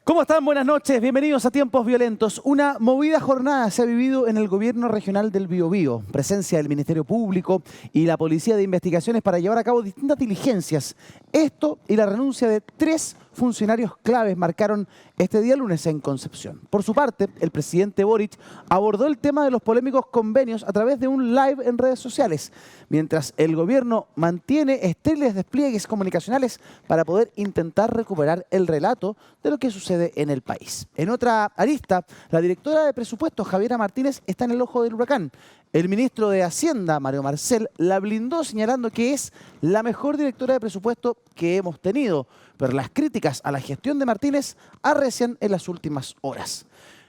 ¿Cómo están? Buenas noches, bienvenidos a Tiempos Violentos. Una movida jornada se ha vivido en el gobierno regional del Biobío. Presencia del Ministerio Público y la Policía de Investigaciones para llevar a cabo distintas diligencias. Esto y la renuncia de 3 funcionarios claves marcaron este día lunes en Concepción. Por su parte, el presidente Boric abordó el tema de los polémicos convenios a través de un live en redes sociales, mientras el gobierno mantiene estériles despliegues comunicacionales para poder intentar recuperar el relato de lo que sucede en el país. En otra arista, la directora de presupuestos, Javiera Martínez, está en el ojo del huracán. El ministro de Hacienda, Mario Marcel, la blindó señalando que es la mejor directora de presupuesto que hemos tenido, pero las críticas a la gestión de Martínez arrecian en las últimas horas.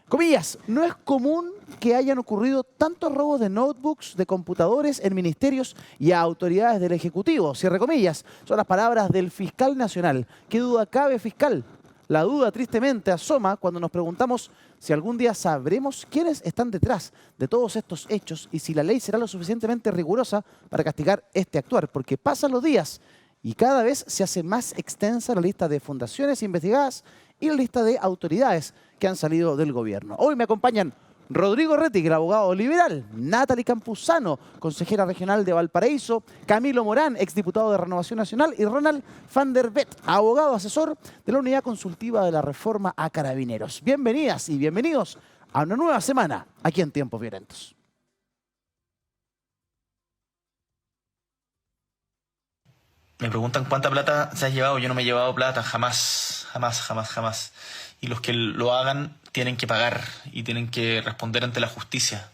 Comillas, no es común que hayan ocurrido tantos robos de notebooks, de computadores en ministerios y a autoridades del Ejecutivo. Cierre comillas, son las palabras del fiscal nacional. ¿Qué duda cabe, fiscal? La duda tristemente asoma cuando nos preguntamos si algún día sabremos quiénes están detrás de todos estos hechos y si la ley será lo suficientemente rigurosa para castigar este actuar, porque pasan los días y cada vez se hace más extensa la lista de fundaciones investigadas y la lista de autoridades que han salido del gobierno. Hoy me acompañan Rodrigo Rettig, el abogado liberal, Natalie Campuzano, consejera regional de Valparaíso, Camilo Morán, exdiputado de Renovación Nacional, y Ronald van der Vet, abogado asesor de la Unidad Consultiva de la Reforma a Carabineros. Bienvenidas y bienvenidos a una nueva semana aquí en Tiempos Violentos. Me preguntan cuánta plata se has llevado. Yo no me he llevado plata, jamás, jamás, jamás, jamás. Y los que lo hagan tienen que pagar y tienen que responder ante la justicia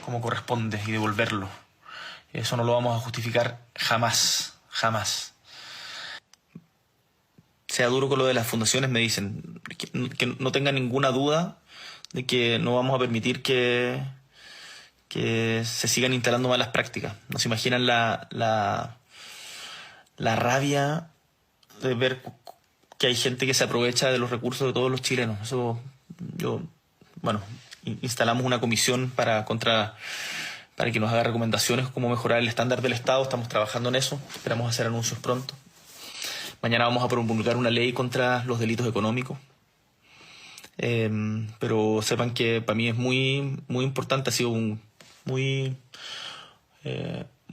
como corresponde y devolverlo. Eso no lo vamos a justificar jamás, jamás. Sea duro con lo de las fundaciones, me dicen. Que no tengan ninguna duda de que no vamos a permitir que se sigan instalando malas prácticas. No se imaginan la rabia de ver que hay gente que se aprovecha de los recursos de todos los chilenos. Instalamos una comisión para que nos haga recomendaciones cómo mejorar el estándar del Estado. Estamos trabajando en eso. Esperamos hacer anuncios pronto. Mañana vamos a promulgar una ley contra los delitos económicos. Pero sepan que para mí es muy, muy importante. Ha sido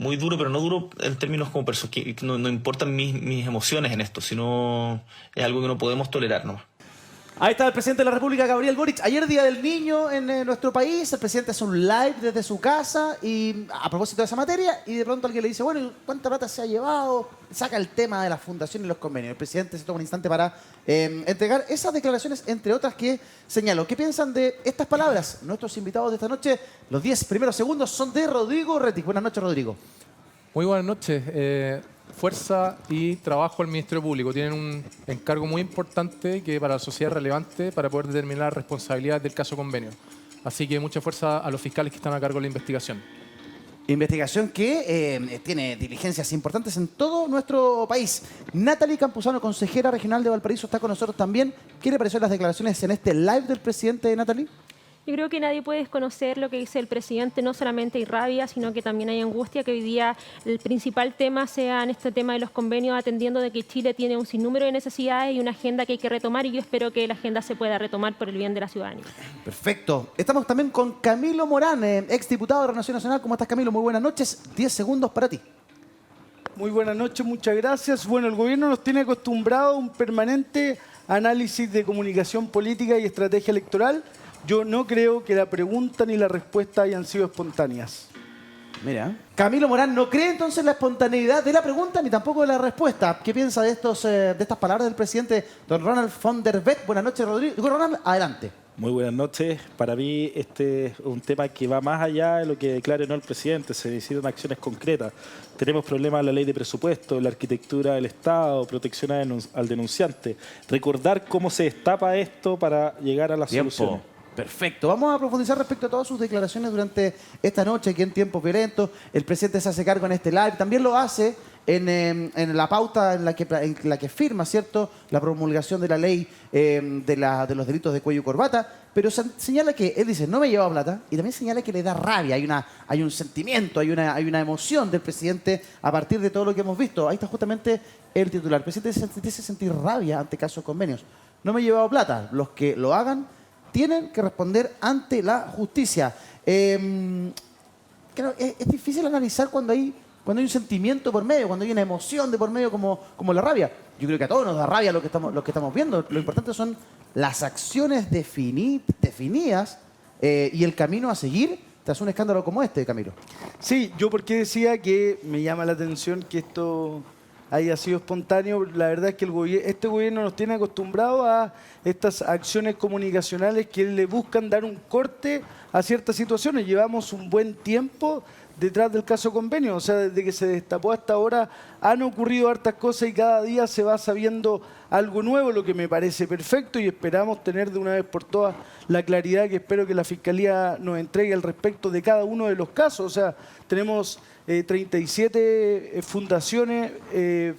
muy duro, pero no duro en términos como persona, que no importan mis emociones en esto, sino es algo que no podemos tolerar nomás. Ahí está el presidente de la República, Gabriel Boric. Ayer, Día del Niño en nuestro país, el presidente hace un live desde su casa y a propósito de esa materia, y de pronto alguien le dice, bueno, ¿cuánta plata se ha llevado? Saca el tema de la fundación y los convenios. El presidente se toma un instante para entregar esas declaraciones, entre otras que señaló. ¿Qué piensan de estas palabras? Nuestros invitados de esta noche, los 10 primeros segundos son de Rodrigo Rettig. Buenas noches, Rodrigo. Muy buenas noches. Fuerza y trabajo al Ministerio Público. Tienen un encargo muy importante que para la sociedad es relevante para poder determinar las responsabilidades del caso convenio. Así que mucha fuerza a los fiscales que están a cargo de la investigación. Investigación que tiene diligencias importantes en todo nuestro país. Natalie Campuzano, consejera regional de Valparaíso, está con nosotros también. ¿Qué le pareció las declaraciones en este live del presidente, Natalie? Yo creo que nadie puede desconocer lo que dice el presidente. No solamente hay rabia, sino que también hay angustia, que hoy día el principal tema sea en este tema de los convenios, atendiendo de que Chile tiene un sinnúmero de necesidades y una agenda que hay que retomar, y yo espero que la agenda se pueda retomar por el bien de la ciudadanía. Perfecto. Estamos también con Camilo Morán, exdiputado de Renovación Nacional. ¿Cómo estás, Camilo? Muy buenas noches. 10 segundos para ti. Muy buenas noches, muchas gracias. Bueno, el gobierno nos tiene acostumbrado a un permanente análisis de comunicación política y estrategia electoral. Yo no creo que la pregunta ni la respuesta hayan sido espontáneas. Mira. Camilo Morán no cree entonces en la espontaneidad de la pregunta ni tampoco de la respuesta. ¿Qué piensa de estas palabras del presidente don Ronald van der Vet? Buenas noches, Rodrigo. Ronald, adelante. Muy buenas noches. Para mí este es un tema que va más allá de lo que declare o no el presidente. Se necesitan acciones concretas. Tenemos problemas en la ley de presupuesto, la arquitectura del Estado, protección al denunciante. Recordar cómo se destapa esto para llegar a la solución. Perfecto. Vamos a profundizar respecto a todas sus declaraciones durante esta noche aquí en Tiempos Violentos. El presidente se hace cargo en este live. También lo hace en la pauta en la que firma, ¿cierto?, la promulgación de la ley de los delitos de cuello y corbata. Pero señala que, él dice, no me he llevado plata. Y también señala que le da rabia. Hay un sentimiento, hay una emoción del presidente a partir de todo lo que hemos visto. Ahí está justamente el titular. El presidente dice sentir rabia ante casos convenios. no me he llevado plata. Los que lo hagan tienen que responder ante la justicia. Claro, es difícil analizar cuando hay un sentimiento por medio, cuando hay una emoción de por medio como la rabia. Yo creo que a todos nos da rabia lo que estamos viendo. Lo importante son las acciones definidas y el camino a seguir tras un escándalo como este, Camilo. Sí, yo porque decía que me llama la atención que esto haya sido espontáneo. La verdad es que este gobierno nos tiene acostumbrados a estas acciones comunicacionales que le buscan dar un corte a ciertas situaciones. Llevamos un buen tiempo detrás del caso Convenio, o sea, desde que se destapó hasta ahora han ocurrido hartas cosas y cada día se va sabiendo algo nuevo, lo que me parece perfecto, y esperamos tener de una vez por todas la claridad que espero que la Fiscalía nos entregue al respecto de cada uno de los casos. O sea, tenemos 37 fundaciones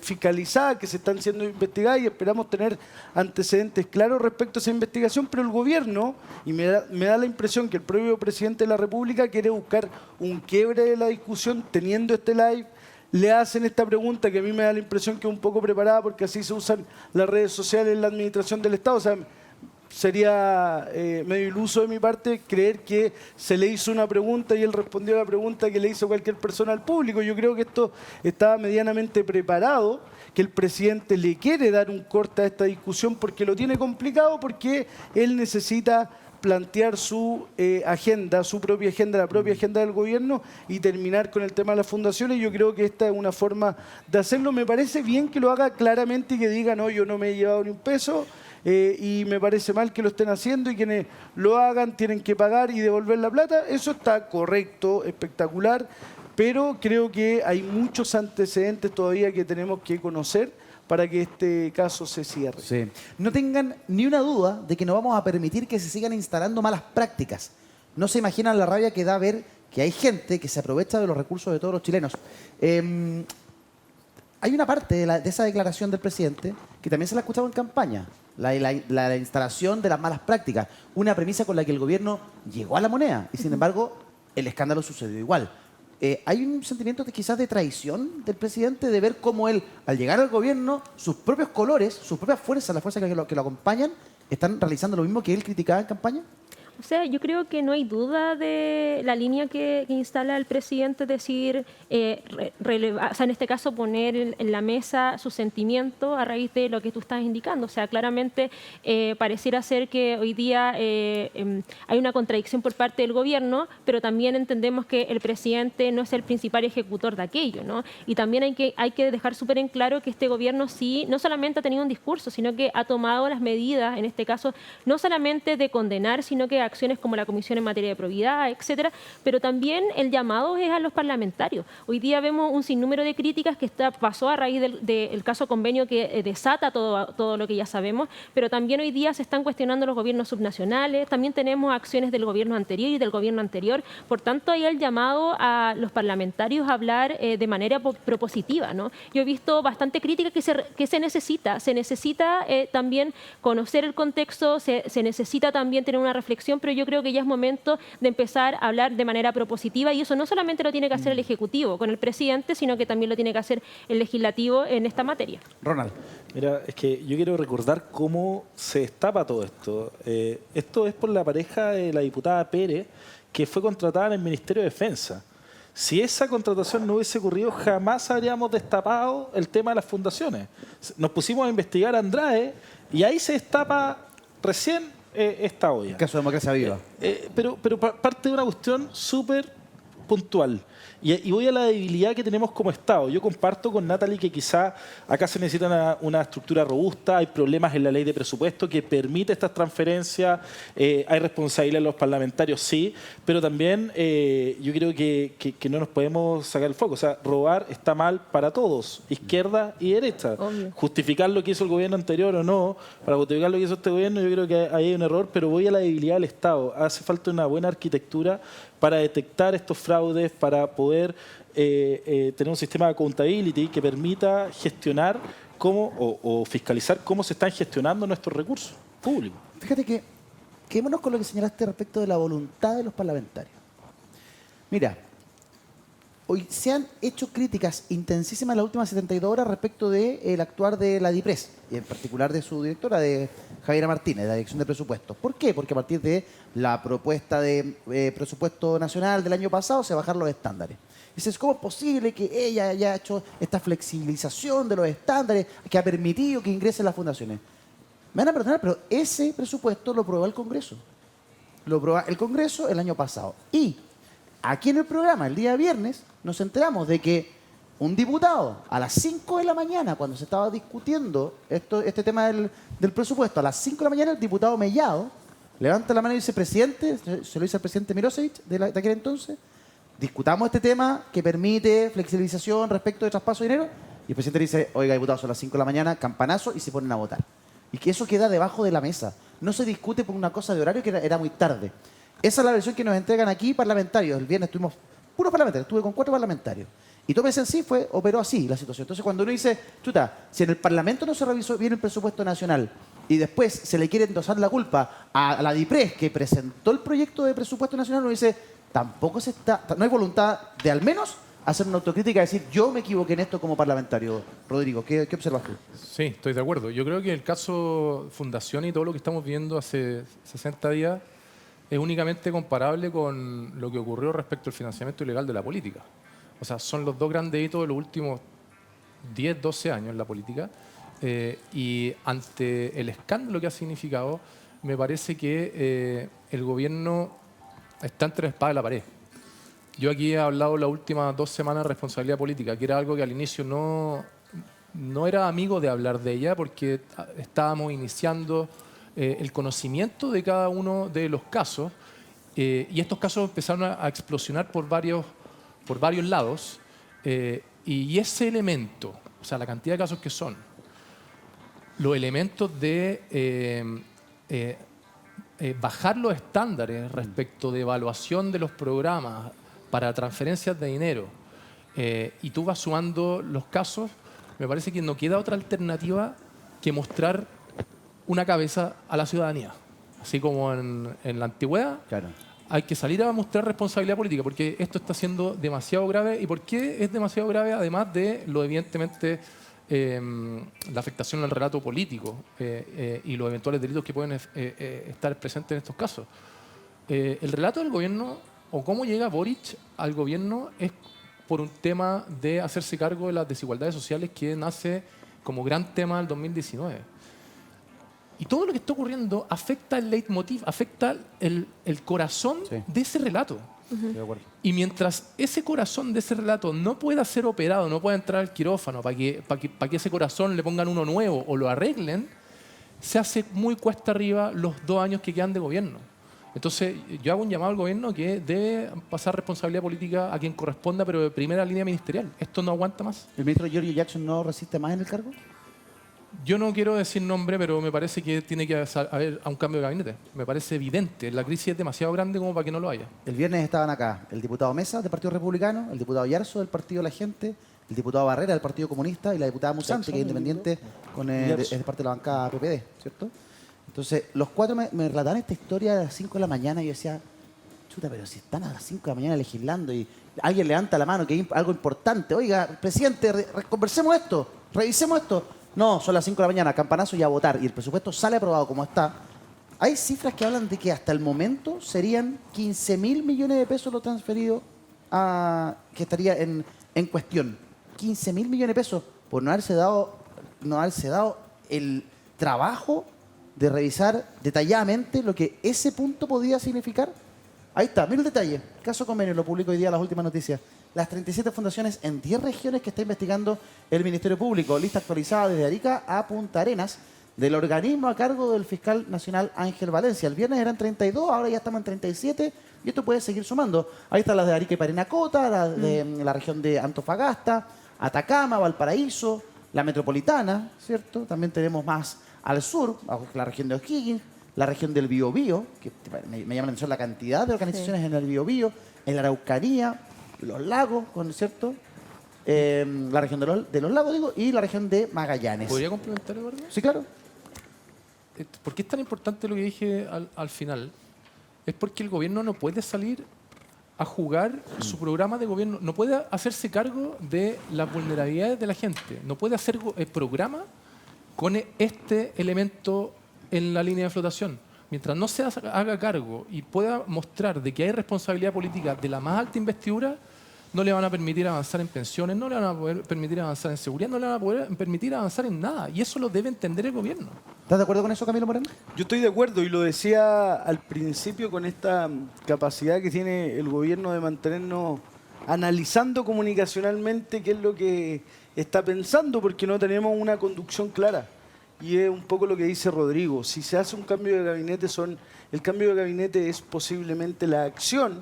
fiscalizadas que se están siendo investigadas y esperamos tener antecedentes claros respecto a esa investigación, pero el gobierno, y me da la impresión que el propio presidente de la República quiere buscar un quiebre de la discusión teniendo este live. Le hacen esta pregunta que a mí me da la impresión que es un poco preparada porque así se usan las redes sociales en la administración del Estado. O sea, sería medio iluso de mi parte creer que se le hizo una pregunta y él respondió a la pregunta que le hizo cualquier persona al público. Yo creo que esto estaba medianamente preparado, que el presidente le quiere dar un corte a esta discusión porque lo tiene complicado, porque él necesita plantear su agenda, su propia agenda, la propia agenda del gobierno y terminar con el tema de las fundaciones. Yo creo que esta es una forma de hacerlo. Me parece bien que lo haga claramente y que diga, no, yo no me he llevado ni un peso. Y me parece mal que lo estén haciendo y quienes lo hagan tienen que pagar y devolver la plata. Eso está correcto, espectacular, pero creo que hay muchos antecedentes todavía que tenemos que conocer para que este caso se cierre. Sí. No tengan ni una duda de que no vamos a permitir que se sigan instalando malas prácticas. No se imaginan la rabia que da ver que hay gente que se aprovecha de los recursos de todos los chilenos. Hay una parte de esa declaración del presidente que también se la ha escuchado en campaña. La instalación de las malas prácticas. Una premisa con la que el gobierno llegó a la moneda y, sin embargo, el escándalo sucedió igual. Hay un sentimiento quizás de traición del presidente de ver cómo él, al llegar al gobierno, sus propios colores, sus propias fuerzas, las fuerzas que lo acompañan, están realizando lo mismo que él criticaba en campaña. O sea, yo creo que no hay duda de la línea que instala el presidente, es decir, o sea, en este caso poner en la mesa su sentimiento a raíz de lo que tú estás indicando. O sea, claramente pareciera ser que hoy día hay una contradicción por parte del gobierno, pero también entendemos que el presidente no es el principal ejecutor de aquello, ¿no? Y también hay que dejar súper en claro que este gobierno sí, no solamente ha tenido un discurso, sino que ha tomado las medidas, en este caso, no solamente de condenar, sino que acciones como la Comisión en materia de probidad, etcétera, pero también el llamado es a los parlamentarios. Hoy día vemos un sinnúmero de críticas que pasó a raíz del caso Convenio que desata todo lo que ya sabemos, pero también hoy día se están cuestionando los gobiernos subnacionales, también tenemos acciones del gobierno anterior y del gobierno anterior, por tanto hay el llamado a los parlamentarios a hablar de manera propositiva, ¿no? Yo he visto bastante crítica que se necesita también conocer el contexto, se necesita también tener una reflexión, pero yo creo que ya es momento de empezar a hablar de manera propositiva y eso no solamente lo tiene que hacer el Ejecutivo con el presidente, sino que también lo tiene que hacer el Legislativo en esta materia. Ronald. Mira, es que yo quiero recordar cómo se destapa todo esto. Esto es por la pareja de la diputada Pérez, que fue contratada en el Ministerio de Defensa. Si esa contratación no hubiese ocurrido, jamás habríamos destapado el tema de las fundaciones. Nos pusimos a investigar a Andrade y ahí se destapa recién esta olla. El caso de Democracia Viva. Pero parte de una cuestión súper puntual. Y voy a la debilidad que tenemos como Estado. Yo comparto con Natalie que quizá acá se necesita una estructura robusta, hay problemas en la ley de presupuesto que permite estas transferencias, hay responsabilidad de los parlamentarios, sí, pero también yo creo que no nos podemos sacar el foco. O sea, robar está mal para todos, izquierda y derecha. Obvio. Justificar lo que hizo el gobierno anterior o no, para justificar lo que hizo este gobierno, yo creo que ahí hay un error, pero voy a la debilidad del Estado. Hace falta una buena arquitectura para detectar estos fraudes, para poder tener un sistema de accountability que permita gestionar cómo o fiscalizar cómo se están gestionando nuestros recursos públicos. Fíjate que quedémonos con lo que señalaste respecto de la voluntad de los parlamentarios. Mira, hoy se han hecho críticas intensísimas en las últimas 72 horas respecto del actuar de la DIPRES, y en particular de su directora, de Javiera Martínez, de la Dirección de Presupuestos. ¿Por qué? Porque a partir de la propuesta de presupuesto nacional del año pasado se bajaron los estándares. Dices, ¿cómo es posible que ella haya hecho esta flexibilización de los estándares que ha permitido que ingresen las fundaciones? Me van a perdonar, pero ese presupuesto lo aprobó el Congreso. Lo aprobó el Congreso el año pasado. Y aquí en el programa, el día viernes, nos enteramos de que un diputado, a las 5 de la mañana, cuando se estaba discutiendo este tema del presupuesto, a las 5 de la mañana el diputado Mellado levanta la mano y dice, presidente, se lo dice al presidente Milosevic de aquel entonces, discutamos este tema que permite flexibilización respecto de traspaso de dinero, y el presidente dice, oiga, diputado, son las 5 de la mañana, campanazo, y se ponen a votar. Y que eso queda debajo de la mesa. No se discute por una cosa de horario que era muy tarde. Esa es la versión que nos entregan aquí parlamentarios. El viernes estuvimos puros parlamentarios, estuve con 4 parlamentarios. Y tómese en sí, operó así la situación. Entonces cuando uno dice, chuta, si en el Parlamento no se revisó bien el presupuesto nacional y después se le quiere endosar la culpa a la DIPRES que presentó el proyecto de presupuesto nacional, uno dice, no hay voluntad de al menos hacer una autocrítica y decir, yo me equivoqué en esto como parlamentario. Rodrigo, ¿qué observas tú? Sí, estoy de acuerdo. Yo creo que el caso Fundación y todo lo que estamos viendo hace 60 días es únicamente comparable con lo que ocurrió respecto al financiamiento ilegal de la política. O sea, son los dos grandes hitos de los últimos 10, 12 años en la política. Y ante el escándalo que ha significado, me parece que el gobierno está entre la espada y la pared. Yo aquí he hablado las últimas 2 semanas de responsabilidad política, que era algo que al inicio no era amigo de hablar de ella, porque estábamos iniciando el conocimiento de cada uno de los casos, y estos casos empezaron a explosionar por varios lados, y ese elemento, o sea, la cantidad de casos que son, los elementos de bajar los estándares respecto de evaluación de los programas para transferencias de dinero, y tú vas sumando los casos, me parece que no queda otra alternativa que mostrar una cabeza a la ciudadanía. Así como en la antigüedad, claro, hay que salir a mostrar responsabilidad política, porque esto está siendo demasiado grave. ¿Y por qué es demasiado grave? Además de lo evidentemente la afectación al relato político y los eventuales delitos que pueden estar presentes en estos casos. El relato del gobierno, o cómo llega Boric al gobierno, es por un tema de hacerse cargo de las desigualdades sociales que nace como gran tema del 2019. Y todo lo que está ocurriendo afecta el leitmotiv, afecta el corazón, sí, de ese relato. Y mientras ese corazón de ese relato no pueda ser operado, no pueda entrar al quirófano para que ese corazón le pongan uno nuevo o lo arreglen, se hace muy cuesta arriba los 2 años que quedan de gobierno. Entonces, yo hago un llamado al gobierno que debe pasar responsabilidad política a quien corresponda, pero de primera línea ministerial. Esto no aguanta más. ¿El ministro Giorgio Jackson no resiste más en el cargo? Yo no quiero decir nombre, pero me parece que tiene que haber un cambio de gabinete. Me parece evidente. La crisis es demasiado grande como para que no lo haya. El viernes estaban acá el diputado Mesa del Partido Republicano, el diputado Yarzo del Partido La Gente, el diputado Barrera del Partido Comunista y la diputada Musante, que es independiente, es parte de la bancada PPD, ¿cierto? Entonces, los 4 me relataban esta historia a las 5 de la mañana y yo decía, chuta, pero si están a las 5 de la mañana legislando y alguien levanta la mano, que hay algo importante, oiga, presidente, conversemos esto, revisemos esto. No, son las 5 de la mañana, campanazo y a votar. Y el presupuesto sale aprobado como está. Hay cifras que hablan de que hasta el momento serían 15.000 millones de pesos lo transferido que estaría en cuestión. 15.000 millones de pesos por no haberse dado el trabajo de revisar detalladamente lo que ese punto podía significar. Ahí está, mira el detalle. Caso convenio, lo publico hoy día las últimas noticias. Las 37 fundaciones en 10 regiones que está investigando el Ministerio Público. Lista actualizada desde Arica a Punta Arenas del organismo a cargo del fiscal nacional Ángel Valencia. El viernes eran 32, ahora ya estamos en 37 y esto puede seguir sumando. Ahí están las de Arica y Parinacota, las de la región de Antofagasta, Atacama, Valparaíso, la metropolitana, ¿cierto? También tenemos más al sur, la región de O'Higgins, la región del Biobío, que me llama la atención la cantidad de organizaciones en el Biobío, en la Araucanía, los lagos, ¿cierto? La región de los lagos, digo, y la región de Magallanes. ¿Podría complementar, Eduardo? Sí, claro. ¿Por qué es tan importante lo que dije al final? Es porque el gobierno no puede salir a jugar su programa de gobierno, no puede hacerse cargo de las vulnerabilidades de la gente, no puede hacer programa con este elemento en la línea de flotación. Mientras no se haga cargo y pueda mostrar de que hay responsabilidad política de la más alta investidura, no le van a permitir avanzar en pensiones, no le van a poder permitir avanzar en seguridad, no le van a poder permitir avanzar en nada. Y eso lo debe entender el gobierno. ¿Estás de acuerdo con eso, Camilo Moreno? Yo estoy de acuerdo y lo decía al principio con esta capacidad que tiene el gobierno de mantenernos analizando comunicacionalmente qué es lo que está pensando, porque no tenemos una conducción clara. Y es un poco lo que dice Rodrigo. Si se hace un cambio de gabinete, el cambio de gabinete es posiblemente la acción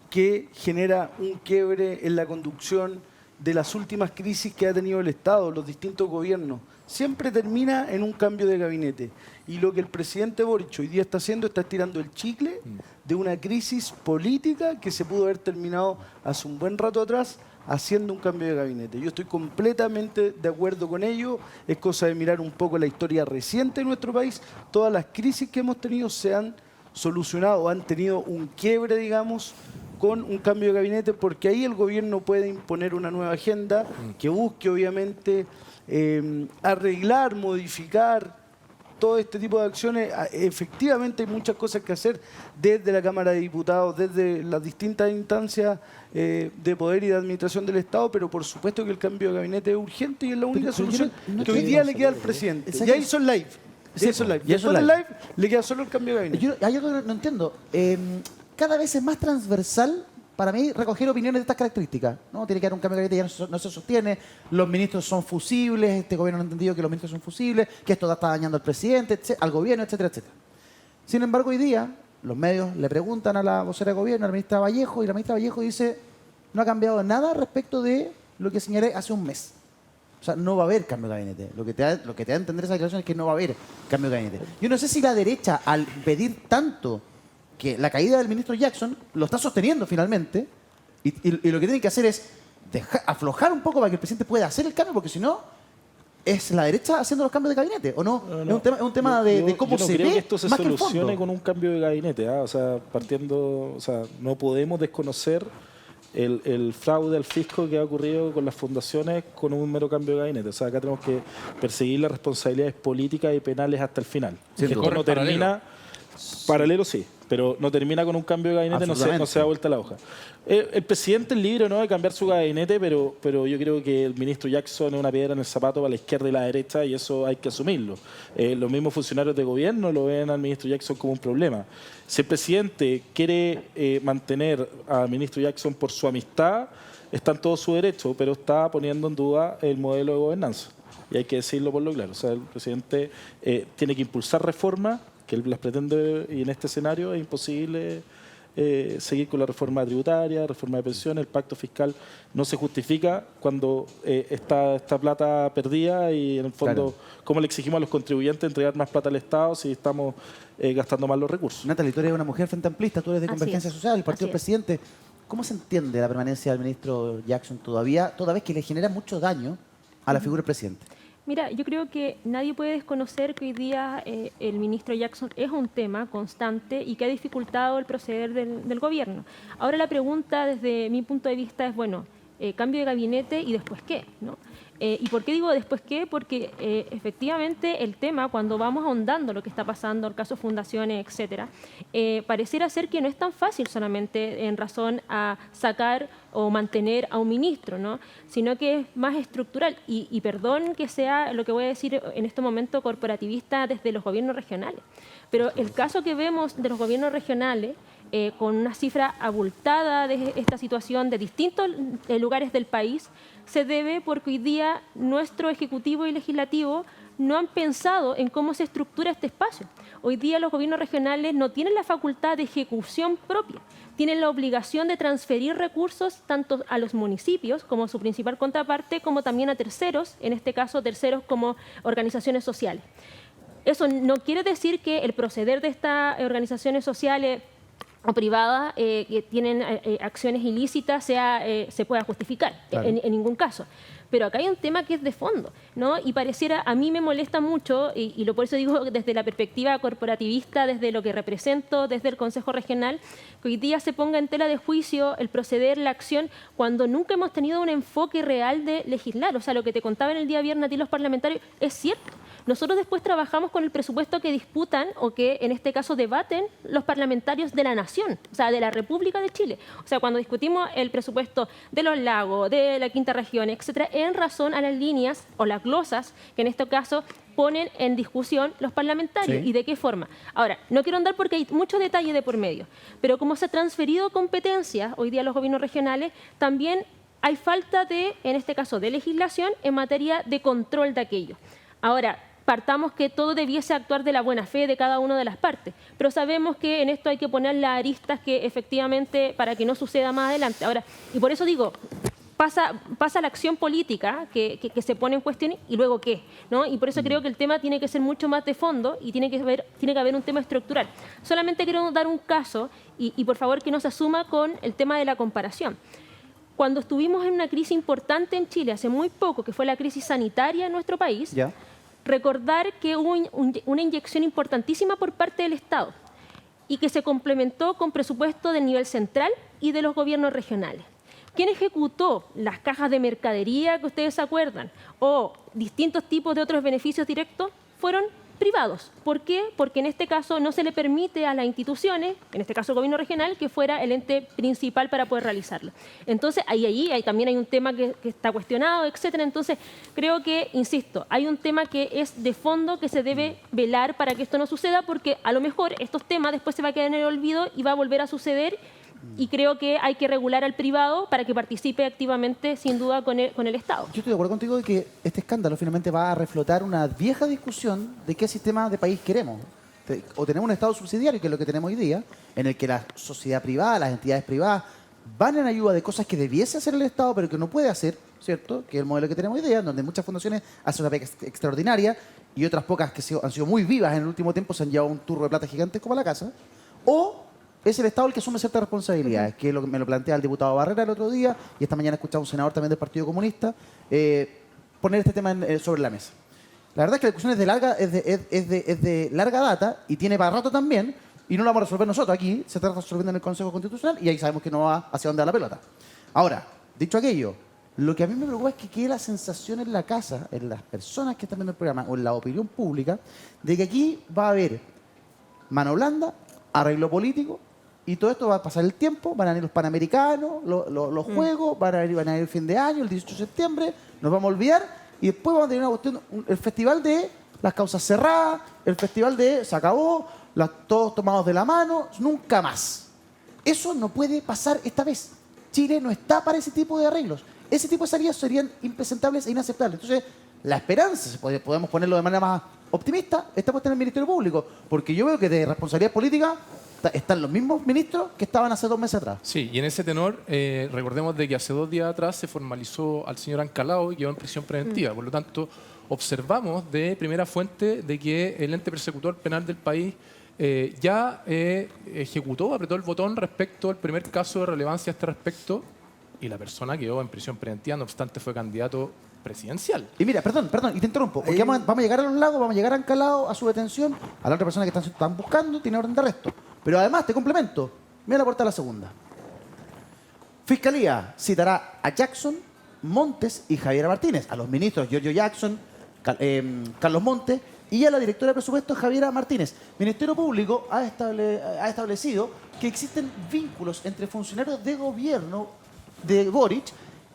que genera un quiebre en la conducción de las últimas crisis que ha tenido el Estado, los distintos gobiernos. Siempre termina en un cambio de gabinete. Y lo que el presidente Boric hoy día está haciendo está estirando el chicle de una crisis política que se pudo haber terminado hace un buen rato atrás haciendo un cambio de gabinete. Yo estoy completamente de acuerdo con ello. Es cosa de mirar un poco la historia reciente de nuestro país. Todas las crisis que hemos tenido se han solucionado, han tenido un quiebre, digamos, con un cambio de gabinete, porque ahí el gobierno puede imponer una nueva agenda que busque, obviamente, arreglar, modificar todo este tipo de acciones. Efectivamente hay muchas cosas que hacer desde la Cámara de Diputados, desde las distintas instancias de poder y de administración del Estado, pero por supuesto que el cambio de gabinete es urgente y es la única solución que hoy día le queda al presidente. Ya hizo el live. Después del live le queda solo el cambio de gabinete. Hay algo que no entiendo. Cada vez es más transversal para mí recoger opiniones de estas características, ¿no? Tiene que haber un cambio de gabinete, ya no se sostiene, los ministros son fusibles, este gobierno no ha entendido que los ministros son fusibles, que esto está dañando al presidente, al gobierno, etcétera, etcétera. Sin embargo, hoy día los medios le preguntan a la vocera de gobierno, a la ministra Vallejo, y la ministra Vallejo dice no ha cambiado nada respecto de lo que señalé hace un mes. O sea, no va a haber cambio de gabinete. Lo que te da a entender esa declaración es que no va a haber cambio de gabinete. Yo no sé si la derecha, al pedir tanto que la caída del ministro Jackson, lo está sosteniendo finalmente, y lo que tienen que hacer es aflojar un poco para que el presidente pueda hacer el cambio, porque si no, es la derecha haciendo los cambios de gabinete, ¿o no? No. Es un tema de cómo yo no se creo ve que esto se más que el solucione fondo. con un cambio de gabinete. O sea, no podemos desconocer el fraude al fisco que ha ocurrido con las fundaciones con un mero cambio de gabinete. O sea, acá tenemos que perseguir las responsabilidades políticas y penales hasta el final. Sí, Esto no termina... Paralelo sí, pero no termina con un cambio de gabinete, no se da vuelta la hoja. El presidente es libre, ¿no?, de cambiar su gabinete, pero yo creo que el ministro Jackson es una piedra en el zapato para la izquierda y la derecha, y eso hay que asumirlo. Los mismos funcionarios de gobierno lo ven al ministro Jackson como un problema. Si el presidente quiere mantener al ministro Jackson por su amistad, está en todo su derecho, pero está poniendo en duda el modelo de gobernanza. Y hay que decirlo por lo claro. O sea, el presidente tiene que impulsar reformas que él las pretende, y en este escenario es imposible seguir con la reforma tributaria, reforma de pensiones. El pacto fiscal no se justifica cuando está esta plata perdida, y en el fondo, claro, ¿cómo le exigimos a los contribuyentes entregar más plata al Estado si estamos gastando más los recursos? Natalie, tú eres una mujer frente amplista, tú eres de Convergencia Social, el partido del presidente. ¿Cómo se entiende la permanencia del ministro Jackson toda vez que le genera mucho daño a la figura del presidente? Mira, yo creo que nadie puede desconocer que hoy día el ministro Jackson es un tema constante y que ha dificultado el proceder del gobierno. Ahora la pregunta desde mi punto de vista es, bueno, cambio de gabinete y después qué, ¿no? ¿Y por qué digo después qué? Porque efectivamente el tema, cuando vamos ahondando lo que está pasando, el caso fundaciones, etcétera, pareciera ser que no es tan fácil solamente en razón a sacar o mantener a un ministro, ¿no?, sino que es más estructural. Y perdón que sea lo que voy a decir en este momento corporativista desde los gobiernos regionales, pero el caso que vemos de los gobiernos regionales, con una cifra abultada de esta situación de distintos lugares del país, se debe porque hoy día nuestro Ejecutivo y Legislativo no han pensado en cómo se estructura este espacio. Hoy día los gobiernos regionales no tienen la facultad de ejecución propia, tienen la obligación de transferir recursos tanto a los municipios como su principal contraparte, como también a terceros, en este caso terceros como organizaciones sociales. Eso no quiere decir que el proceder de estas organizaciones sociales o privadas que tienen acciones ilícitas se pueda justificar, claro, en ningún caso. pero acá hay un tema que es de fondo, ¿no? Y pareciera, a mí me molesta mucho, y por eso digo desde la perspectiva corporativista, desde lo que represento, desde el Consejo Regional, que hoy día se ponga en tela de juicio el proceder, la acción, cuando nunca hemos tenido un enfoque real de legislar. O sea, lo que te contaba en el día viernes a ti los parlamentarios es cierto. Nosotros después trabajamos con el presupuesto que disputan o que en este caso debaten los parlamentarios de la nación, o sea, de la República de Chile. O sea, cuando discutimos el presupuesto de los lagos, de la quinta región, etcétera, en razón a las líneas o las glosas que en este caso ponen en discusión los parlamentarios. Sí. ¿Y de qué forma? Ahora, no quiero andar porque hay mucho detalle de por medio, pero como se ha transferido competencias hoy día a los gobiernos regionales, también hay falta de, en este caso, de legislación en materia de control de aquello. Ahora, partamos que todo debiese actuar de la buena fe de cada una de las partes, pero sabemos que en esto hay que poner las aristas que efectivamente para que no suceda más adelante. Ahora, y por eso digo, pasa la acción política que se pone en cuestión y luego qué, ¿no? Y por eso creo que el tema tiene que ser mucho más de fondo y tiene que haber un tema estructural. Solamente quiero dar un caso y por favor que no se asuma con el tema de la comparación. Cuando estuvimos en una crisis importante en Chile hace muy poco, que fue la crisis sanitaria en nuestro país, ¿Ya? recordar que hubo una inyección importantísima por parte del Estado y que se complementó con presupuesto del nivel central y de los gobiernos regionales. ¿Quién ejecutó las cajas de mercadería que ustedes se acuerdan o distintos tipos de otros beneficios directos? Fueron privados. ¿Por qué? Porque en este caso no se le permite a las instituciones, en este caso el gobierno regional, que fuera el ente principal para poder realizarlo. Entonces, también hay un tema que está cuestionado, etcétera. Entonces, creo que, insisto, hay un tema que es de fondo que se debe velar para que esto no suceda, porque a lo mejor estos temas después se va a quedar en el olvido y va a volver a suceder. Y creo que hay que regular al privado para que participe activamente, sin duda, con el Estado. Yo estoy de acuerdo contigo de que este escándalo finalmente va a reflotar una vieja discusión de qué sistema de país queremos. O tenemos un Estado subsidiario, que es lo que tenemos hoy día, en el que la sociedad privada, las entidades privadas, van en ayuda de cosas que debiese hacer el Estado, pero que no puede hacer, ¿cierto? Que es el modelo que tenemos hoy día, donde muchas fundaciones hacen una pega extraordinaria y otras pocas que han sido muy vivas en el último tiempo se han llevado un turro de plata gigante como a la casa. O es el Estado el que asume ciertas responsabilidades, que es lo que me lo plantea el diputado Barrera el otro día, y esta mañana escuchaba a un senador también del Partido Comunista, poner este tema sobre la mesa. La verdad es que la discusión es de larga data y tiene para rato también, y no lo vamos a resolver nosotros aquí, se está resolviendo en el Consejo Constitucional y ahí sabemos que no va hacia dónde va la pelota. Ahora, dicho aquello, lo que a mí me preocupa es que quede la sensación en la casa, en las personas que están viendo el programa o en la opinión pública, de que aquí va a haber mano blanda, arreglo político, y todo esto va a pasar el tiempo, van a venir los Panamericanos, los Juegos, van a venir el fin de año, el 18 de septiembre, nos vamos a olvidar, y después vamos a tener una cuestión, el festival de las causas cerradas, el festival de se acabó, todos tomados de la mano, nunca más. Eso no puede pasar esta vez. Chile no está para ese tipo de arreglos. Ese tipo de salidas serían impresentables e inaceptables. Entonces, la esperanza, podemos ponerlo de manera más optimista, está puesta en el Ministerio Público, porque yo veo que de responsabilidad política están los mismos ministros que estaban hace 2 meses atrás. Sí, y en ese tenor, recordemos de que hace 2 días atrás se formalizó al señor Ancalao y quedó en prisión preventiva. Por lo tanto, observamos de primera fuente de que el ente persecutor penal del país ya ejecutó, apretó el botón respecto al primer caso de relevancia a este respecto, y la persona quedó en prisión preventiva, no obstante fue candidato presidencial. Y mira, perdón, y te interrumpo, porque vamos a llegar a los lagos, vamos a llegar a Ancalao, a su detención, a la otra persona que están buscando, tiene orden de arresto. Pero además, te complemento, mira la puerta de la segunda. Fiscalía citará a Jackson, Montes y Javiera Martínez, a los ministros Giorgio Jackson, Carlos Montes y a la directora de presupuesto Javiera Martínez. Ministerio Público ha establecido que existen vínculos entre funcionarios de gobierno de Boric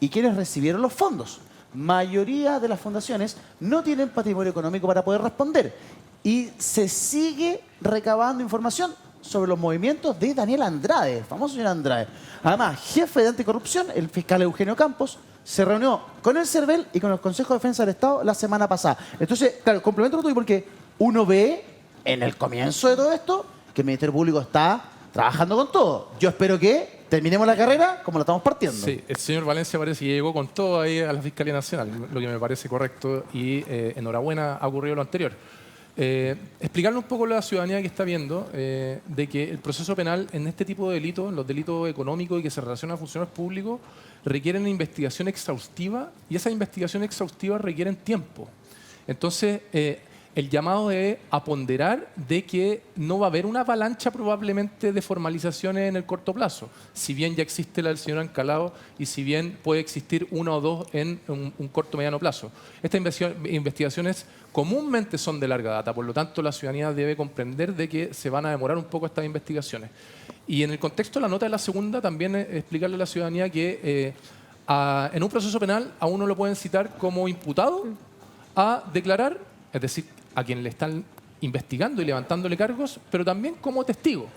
y quienes recibieron los fondos. Mayoría de las fundaciones no tienen patrimonio económico para poder responder y se sigue recabando información sobre los movimientos de Daniel Andrade, el famoso señor Andrade. Además, jefe de anticorrupción, el fiscal Eugenio Campos, se reunió con el CERVEL y con el Consejo de Defensa del Estado la semana pasada. Entonces, claro, complemento lo tuyo porque uno ve en el comienzo de todo esto que el Ministerio Público está trabajando con todo. Yo espero que terminemos la carrera como la estamos partiendo. Sí, el señor Valencia parece que llegó con todo ahí a la Fiscalía Nacional, lo que me parece correcto y enhorabuena, ha ocurrido lo anterior. Explicarle un poco a la ciudadanía que está viendo de que el proceso penal en este tipo de delitos, los delitos económicos y que se relacionan a funcionarios públicos, requieren una investigación exhaustiva y esas investigaciones exhaustivas requieren tiempo. Entonces, el llamado es a ponderar de que no va a haber una avalancha probablemente de formalizaciones en el corto plazo, si bien ya existe la del señor Ancalao y si bien puede existir una o dos en un corto o mediano plazo. Estas investigaciones comúnmente son de larga data, por lo tanto la ciudadanía debe comprender de que se van a demorar un poco estas investigaciones. Y en el contexto de la nota de la segunda, también explicarle a la ciudadanía que en un proceso penal a uno lo pueden citar como imputado a declarar, es decir, a quien le están investigando y levantándole cargos, pero también como testigo.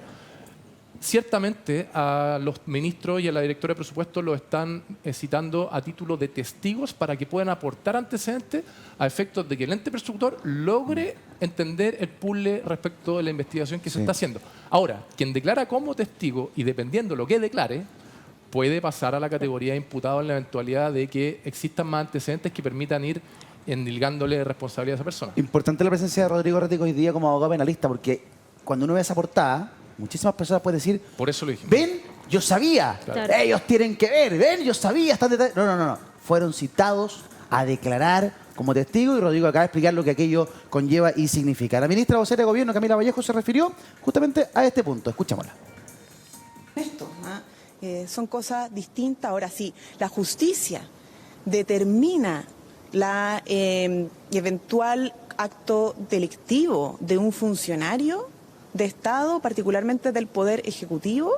Ciertamente a los ministros y a la directora de presupuesto lo están citando a título de testigos para que puedan aportar antecedentes a efectos de que el ente persecutor logre entender el puzzle respecto de la investigación que se está haciendo. Ahora, quien declara como testigo y dependiendo lo que declare, puede pasar a la categoría de imputado en la eventualidad de que existan más antecedentes que permitan ir endilgándole responsabilidad a esa persona. Importante la presencia de Rodrigo Retico hoy día como abogado penalista, porque cuando uno ve esa portada, muchísimas personas pueden decir, por eso lo dijimos. ven, yo sabía, Claro. ellos tienen que ver, ven, yo sabía, están detrás. No. Fueron citados a declarar como testigo y Rodrigo acaba de explicar lo que aquello conlleva y significa. La ministra vocera de Gobierno, Camila Vallejo, se refirió justamente a este punto. Escuchémosla. Son cosas distintas. Ahora sí, la justicia determina la eventual acto delictivo de un funcionario de Estado, particularmente del Poder Ejecutivo.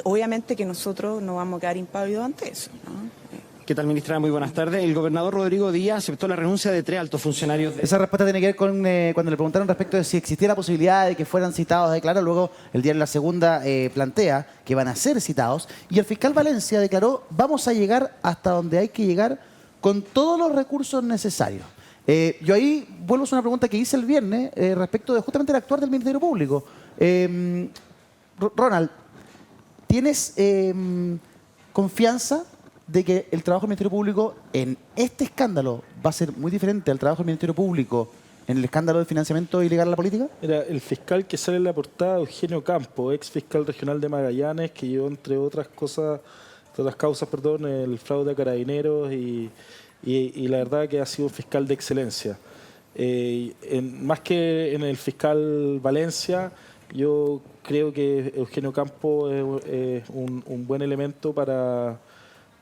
Obviamente que nosotros no vamos a quedar impávidos ante eso, ¿no? ¿Qué tal, ministra? Muy buenas tardes. El gobernador Rodrigo Díaz aceptó la renuncia de 3 altos funcionarios. Esa respuesta tiene que ver con cuando le preguntaron respecto de si existía la posibilidad de que fueran citados a declarar. Luego el diario La Segunda plantea que van a ser citados. Y el fiscal Valencia declaró, vamos a llegar hasta donde hay que llegar con todos los recursos necesarios. Yo ahí vuelvo a hacer una pregunta que hice el viernes respecto de justamente el actuar del Ministerio Público. Ronald, ¿tienes confianza de que el trabajo del Ministerio Público en este escándalo va a ser muy diferente al trabajo del Ministerio Público en el escándalo de financiamiento ilegal a la política? Era el fiscal que sale en la portada, Eugenio Campo, ex fiscal regional de Magallanes, que llevó, entre otras cosas, otras causas, el fraude a carabineros y la verdad que ha sido un fiscal de excelencia. Más que en el fiscal Valencia, yo creo que Eugenio Campo es un buen elemento para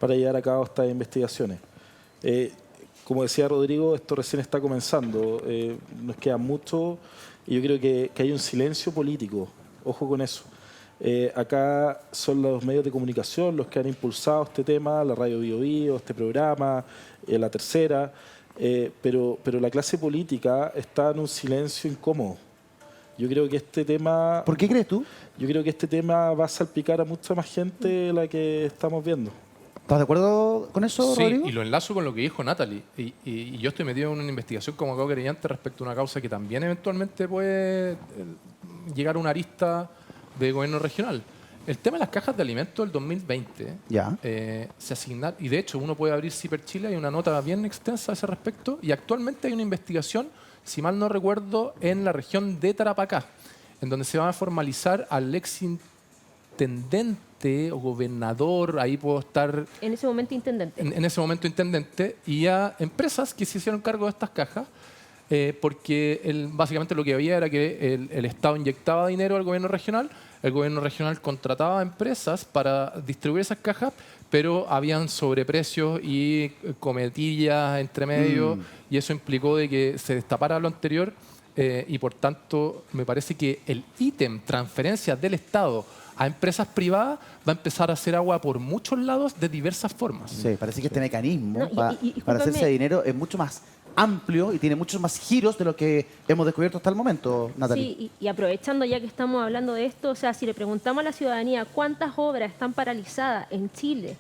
llevar a cabo estas investigaciones. Como decía Rodrigo, esto recién está comenzando, nos queda mucho y yo creo que hay un silencio político, ojo con eso. Acá son los medios de comunicación los que han impulsado este tema, la Radio Bio Bio, este programa, La Tercera, pero la clase política está en un silencio incómodo. Yo creo que este tema... ¿Por qué crees tú? Yo creo que este tema va a salpicar a mucha más gente de la que estamos viendo. ¿Estás de acuerdo con eso, Sí, Rodrigo? y lo enlazo con lo que dijo Natalie. Y yo estoy metido en una investigación como abogado querellante respecto a una causa que también eventualmente puede llegar a una arista de gobierno regional. El tema de las cajas de alimentos del 2020 Ya. se asignaron, y de hecho uno puede abrir Ciper Chile, hay una nota bien extensa a ese respecto, y actualmente hay una investigación, si mal no recuerdo, en la región de Tarapacá, en donde se va a formalizar al ex intendente o gobernador, ahí puedo estar... En ese momento, intendente. En ese momento intendente, y a empresas que se hicieron cargo de estas cajas, porque básicamente lo que había era que el Estado inyectaba dinero al gobierno regional, el gobierno regional contrataba a empresas para distribuir esas cajas, pero habían sobreprecios y cometillas entre medio, y eso implicó de que se destapara lo anterior, y por tanto me parece que el ítem transferencias del Estado a empresas privadas va a empezar a hacer agua por muchos lados de diversas formas. Sí, parece que este mecanismo No, para hacerse discúlpame. dinero es mucho más amplio y tiene muchos más giros de lo que hemos descubierto hasta el momento, Natalie. Sí, y aprovechando ya que estamos hablando de esto, o sea, si le preguntamos a la ciudadanía cuántas obras están paralizadas en Chile,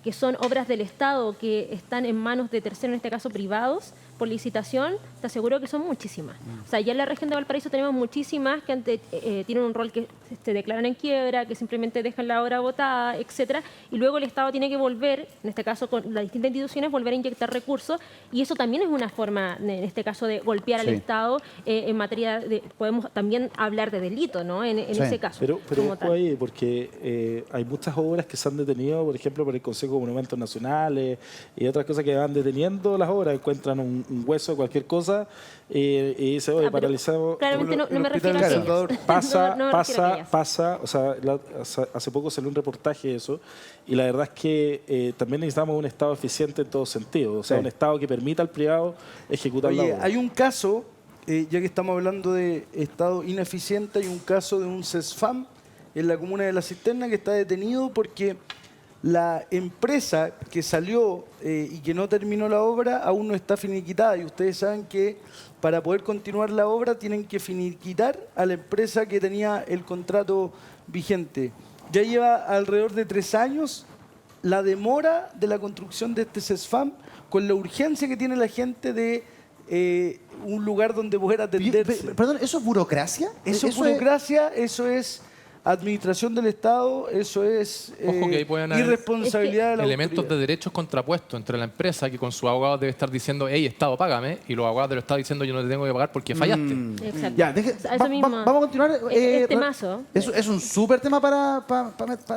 que son obras del Estado que están en manos de terceros, en este caso privados, por licitación, te aseguro que son muchísimas. O sea, ya en la región de Valparaíso tenemos muchísimas que tienen un rol que se declaran en quiebra, que simplemente dejan la obra botada, etcétera, y luego el Estado tiene que volver, en este caso con las distintas instituciones, volver a inyectar recursos, y eso también es una forma, en este caso, de golpear al Estado en materia de, podemos también hablar de delito, ¿no? En ese caso. Pero como ojo tal. ahí, porque hay muchas obras que se han detenido, por ejemplo, por el Consejo de Monumentos Nacionales y otras cosas que van deteniendo las obras, encuentran un hueso, cualquier cosa, y dice, oye, pero paralizamos. claramente no me refiero a Hospital aquellas. Salvador. Pasa, No me refiero a aquellas. pasa, o sea, hace poco salió un reportaje de eso, y la verdad es que también necesitamos un Estado eficiente en todos sentidos, o sea, un Estado que permita al privado ejecutar la Oye, obra. hay un caso, ya que estamos hablando de Estado ineficiente, hay un caso de un CESFAM en la comuna de La Cisterna que está detenido porque la empresa que salió y que no terminó la obra aún no está finiquitada. Y ustedes saben que para poder continuar la obra tienen que finiquitar a la empresa que tenía el contrato vigente. Ya lleva alrededor de 3 años la demora de la construcción de este CESFAM con la urgencia que tiene la gente de un lugar donde poder atenderse. Perdón, ¿eso es burocracia? Eso es burocracia, eso es administración del Estado, eso es Ojo que ahí pueden haber irresponsabilidad de la elementos autoridad. de derechos contrapuestos entre la empresa que con su abogado debe estar diciendo, hey, Estado, págame, y los abogados del Estado diciendo, yo no te tengo que pagar porque fallaste. Exacto. Ya, A eso mismo. vamos a continuar. Es temazo. Es un súper tema para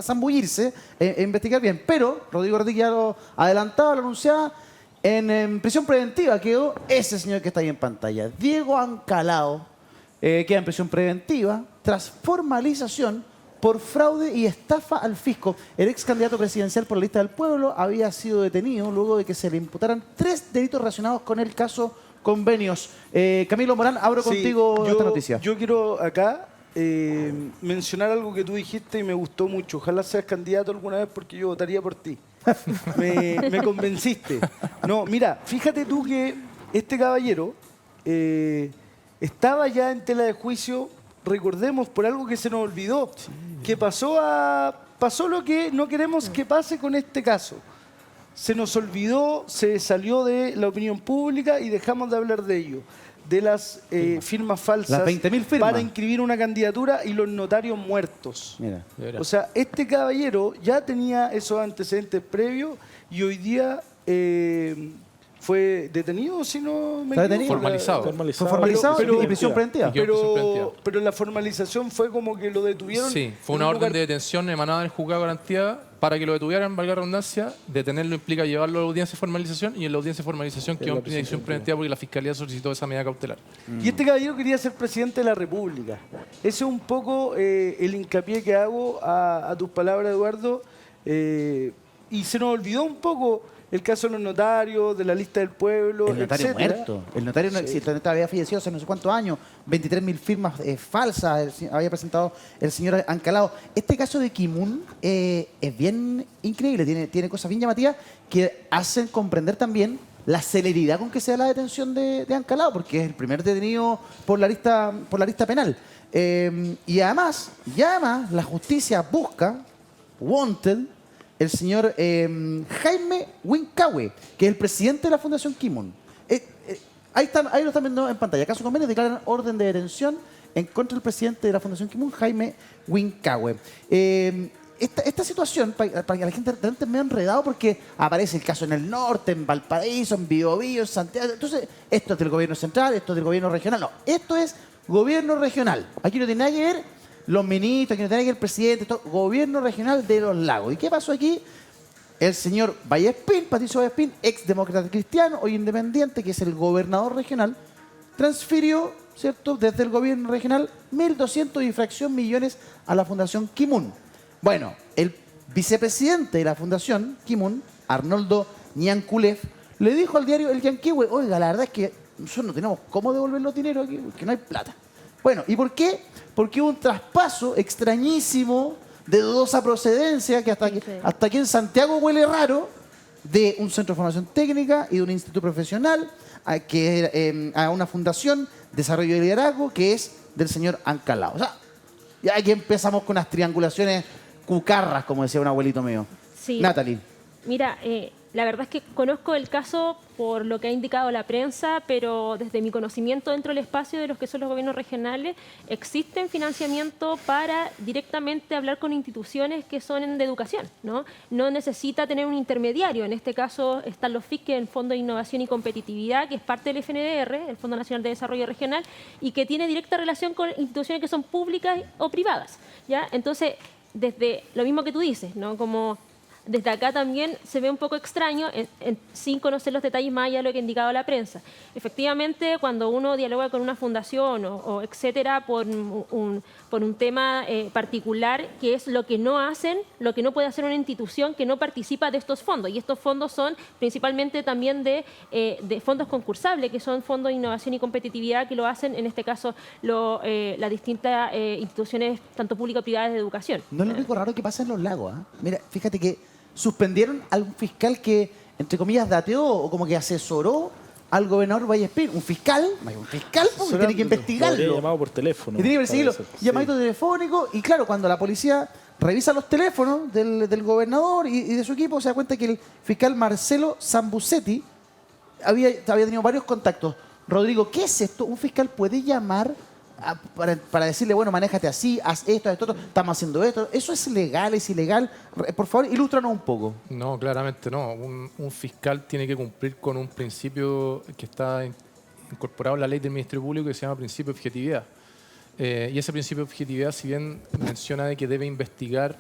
zambullirse e investigar bien. Pero, Rodrigo Rodríguez ya lo adelantaba, lo anunciaba, en prisión preventiva quedó ese señor que está ahí en pantalla. Diego Ancalao queda en prisión preventiva tras formalización por fraude y estafa al fisco. El ex candidato presidencial por la lista del pueblo había sido detenido luego de que se le imputaran 3 delitos relacionados con el caso Convenios. Camilo Morán, abro Sí, contigo esta noticia. Yo quiero acá mencionar algo que tú dijiste y me gustó mucho. Ojalá seas candidato alguna vez porque yo votaría por ti. Me convenciste. No, mira, fíjate tú que este caballero estaba ya en tela de juicio, recordemos, por algo que se nos olvidó, que pasó lo que no queremos que pase con este caso. Se nos olvidó, se salió de la opinión pública y dejamos de hablar de ello. De las firmas falsas Las 20.000 firmas. para inscribir una candidatura y los notarios muertos. Mira. O sea, este caballero ya tenía esos antecedentes previos y hoy día fue detenido, si no me ¿Está equivoco. detenido? Formalizado. Fue formalizado pero- y prisión preventiva. Y quedó prisión preventiva. Pero la formalización fue como que lo detuvieron. Sí, fue en una un orden lugar- de detención emanada del juzgado de garantía para que lo detuvieran, valga la redundancia. Detenerlo implica llevarlo a la audiencia de formalización y en la audiencia de formalización quedó en prisión preventiva porque la Fiscalía solicitó esa medida cautelar. Y este caballero quería ser presidente de la República. Ese es un poco el hincapié que hago a tus palabras, Eduardo. Y se nos olvidó un poco el caso de los notarios, de la lista del pueblo, El notario etcétera. muerto. El notario no existe. El notario había fallecido hace no sé cuántos años. 23.000 firmas falsas había presentado el señor Ancalao. Este caso de Kimun es bien increíble. Tiene cosas bien llamativas que hacen comprender también la celeridad con que se da la detención de Ancalao, porque es el primer detenido por la lista penal. Y además, la justicia busca, wanted, el señor Jaime Wincahue, que es el presidente de la Fundación Kimun. Ahí lo están viendo en pantalla. Caso Convenio, declaran orden de detención en contra del presidente de la Fundación Kimun, Jaime Wincahue. Esta situación, para que la gente realmente es medio enredado, porque aparece el caso en el norte, en Valparaíso, en Biobío, en Santiago. Entonces, esto es del gobierno central, esto es del gobierno regional. No, esto es gobierno regional. Aquí no tiene nada que ver los ministros, aquí no tiene que ver el presidente, esto, gobierno regional de los lagos. ¿Y qué pasó aquí? El señor Vallespín, Patricio Vallespín, ex demócrata cristiano, hoy independiente, que es el gobernador regional, transfirió, ¿cierto?, desde el gobierno regional 1.200 y fracción millones a la Fundación Kimun. Bueno, el vicepresidente de la Fundación Kimun, Arnoldo Ñanculev, le dijo al diario El Yanquihue, oiga, la verdad es que nosotros no tenemos cómo devolver los dineros aquí, porque no hay plata. Bueno, ¿y por qué? Porque hubo un traspaso extrañísimo de dudosa procedencia que hasta aquí en Santiago huele raro, de un centro de formación técnica y de un instituto profesional a una fundación, Desarrollo de Liderazgo, que es del señor Ancalao. O sea, ya aquí empezamos con unas triangulaciones cucarras, como decía un abuelito mío. Sí. Natalie. Mira, La verdad es que conozco el caso por lo que ha indicado la prensa, pero desde mi conocimiento dentro del espacio de los que son los gobiernos regionales, existen financiamiento para directamente hablar con instituciones que son de educación, ¿no? No necesita tener un intermediario. En este caso están los FIC, el Fondo de Innovación y Competitividad, que es parte del FNDR, el Fondo Nacional de Desarrollo Regional, y que tiene directa relación con instituciones que son públicas o privadas, ¿ya? Entonces, desde lo mismo que tú dices, ¿no? Como desde acá también se ve un poco extraño, sin conocer los detalles más allá de lo que ha indicado la prensa. Efectivamente, cuando uno dialoga con una fundación o etcétera por un tema particular, que es lo que no hacen, lo que no puede hacer una institución que no participa de estos fondos. Y estos fondos son principalmente también de fondos concursables, que son fondos de innovación y competitividad, que lo hacen, en este caso, las distintas instituciones, tanto públicas como privadas, de educación. No es lo único raro que pasa en los lagos. Mira, fíjate que suspendieron a un fiscal que, entre comillas, dateó o como que asesoró al gobernador Vallespín. Un fiscal, porque tiene que investigarlo. Lo habría llamado por teléfono. Y tiene que perseguirlo. Sí. Llamadito telefónico. Y claro, cuando la policía revisa los teléfonos del gobernador y de su equipo, se da cuenta que el fiscal Marcelo Sambucetti había tenido varios contactos. Rodrigo, ¿qué es esto? ¿Un fiscal puede llamar para decirle, bueno, manéjate así, haz esto, estamos haciendo esto? ¿Eso es legal, es ilegal? Por favor, ilústranos un poco. No, claramente no. Un fiscal tiene que cumplir con un principio que está incorporado en la ley del Ministerio Público, que se llama principio de objetividad. Y ese principio de objetividad, si bien menciona de que debe investigar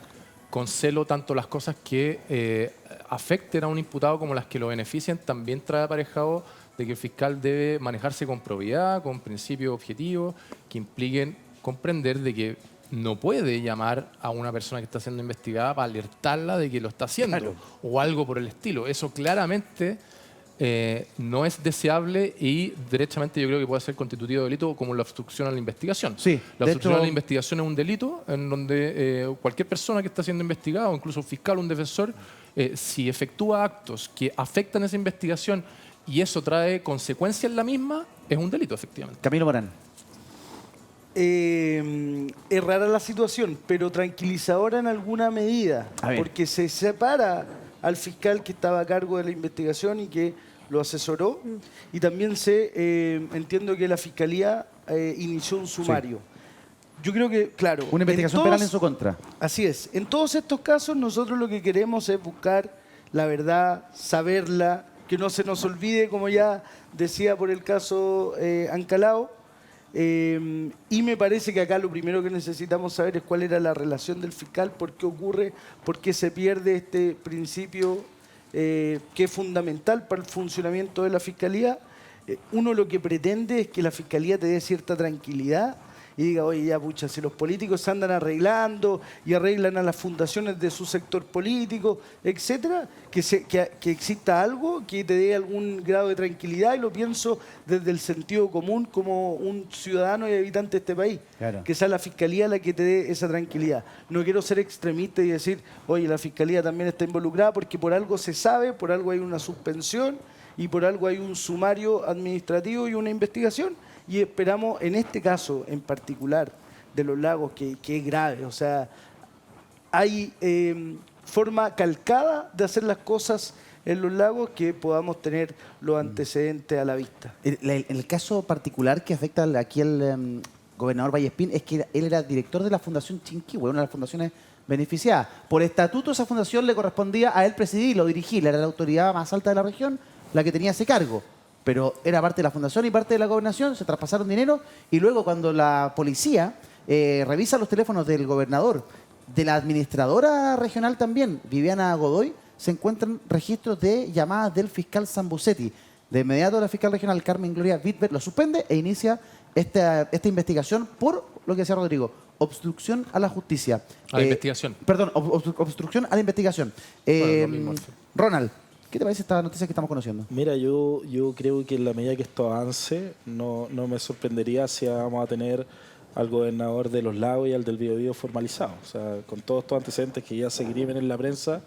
con celo tanto las cosas que afecten a un imputado como las que lo beneficien, también trae aparejado de que el fiscal debe manejarse con probidad, con principios objetivos que impliquen comprender de que no puede llamar a una persona que está siendo investigada para alertarla de que lo está haciendo o algo por el estilo. Eso claramente no es deseable y derechamente yo creo que puede ser constitutivo de delito, como la obstrucción a la investigación. Sí, la obstrucción a la investigación es un delito en donde cualquier persona que está siendo investigada, o incluso un fiscal o un defensor, si efectúa actos que afectan esa investigación y eso trae consecuencias en la misma, es un delito, efectivamente. Camilo Morán. Es rara la situación, pero tranquilizadora en alguna medida, porque se separa al fiscal que estaba a cargo de la investigación y que lo asesoró, y también entiendo que la Fiscalía inició un sumario. Sí. Yo creo que, claro... Una investigación penal en su contra. Así es. En todos estos casos nosotros lo que queremos es buscar la verdad, saberla, que no se nos olvide, como ya decía por el caso Ancalao. Y me parece que acá lo primero que necesitamos saber es cuál era la relación del fiscal, por qué ocurre, por qué se pierde este principio que es fundamental para el funcionamiento de la Fiscalía. Uno lo que pretende es que la Fiscalía te dé cierta tranquilidad y diga, oye, ya pucha, si los políticos se andan arreglando y arreglan a las fundaciones de su sector político, etcétera, que exista algo que te dé algún grado de tranquilidad, y lo pienso desde el sentido común como un ciudadano y habitante de este país. Claro. Que sea la Fiscalía la que te dé esa tranquilidad. No quiero ser extremista y decir, oye, la Fiscalía también está involucrada, porque por algo se sabe, por algo hay una suspensión y por algo hay un sumario administrativo y una investigación. Y esperamos, en este caso en particular de los lagos, que es grave. O sea, hay forma calcada de hacer las cosas en los lagos, que podamos tener los antecedentes a la vista. El caso particular que afecta aquí al gobernador Vallespín es que él era director de la Fundación Chinquihue, una de las fundaciones beneficiadas. Por estatuto, esa fundación le correspondía a él presidirlo, dirigirla. Era la autoridad más alta de la región la que tenía ese cargo. Pero era parte de la fundación y parte de la gobernación, se traspasaron dinero, y luego cuando la policía revisa los teléfonos del gobernador, de la administradora regional también, Viviana Godoy, se encuentran registros de llamadas del fiscal Sambucetti. De inmediato la fiscal regional Carmen Gloria Wittberg lo suspende e inicia esta investigación por lo que decía Rodrigo, obstrucción a la justicia. A la investigación. Perdón, obstrucción a la investigación. Bueno, lo mismo, Ronald, ¿qué te parece esta noticia que estamos conociendo? Mira, yo creo que en la medida que esto avance, no me sorprendería si vamos a tener al gobernador de Los Lagos y al del Biobío formalizado. O sea, con todos estos antecedentes que ya se escriben en la prensa,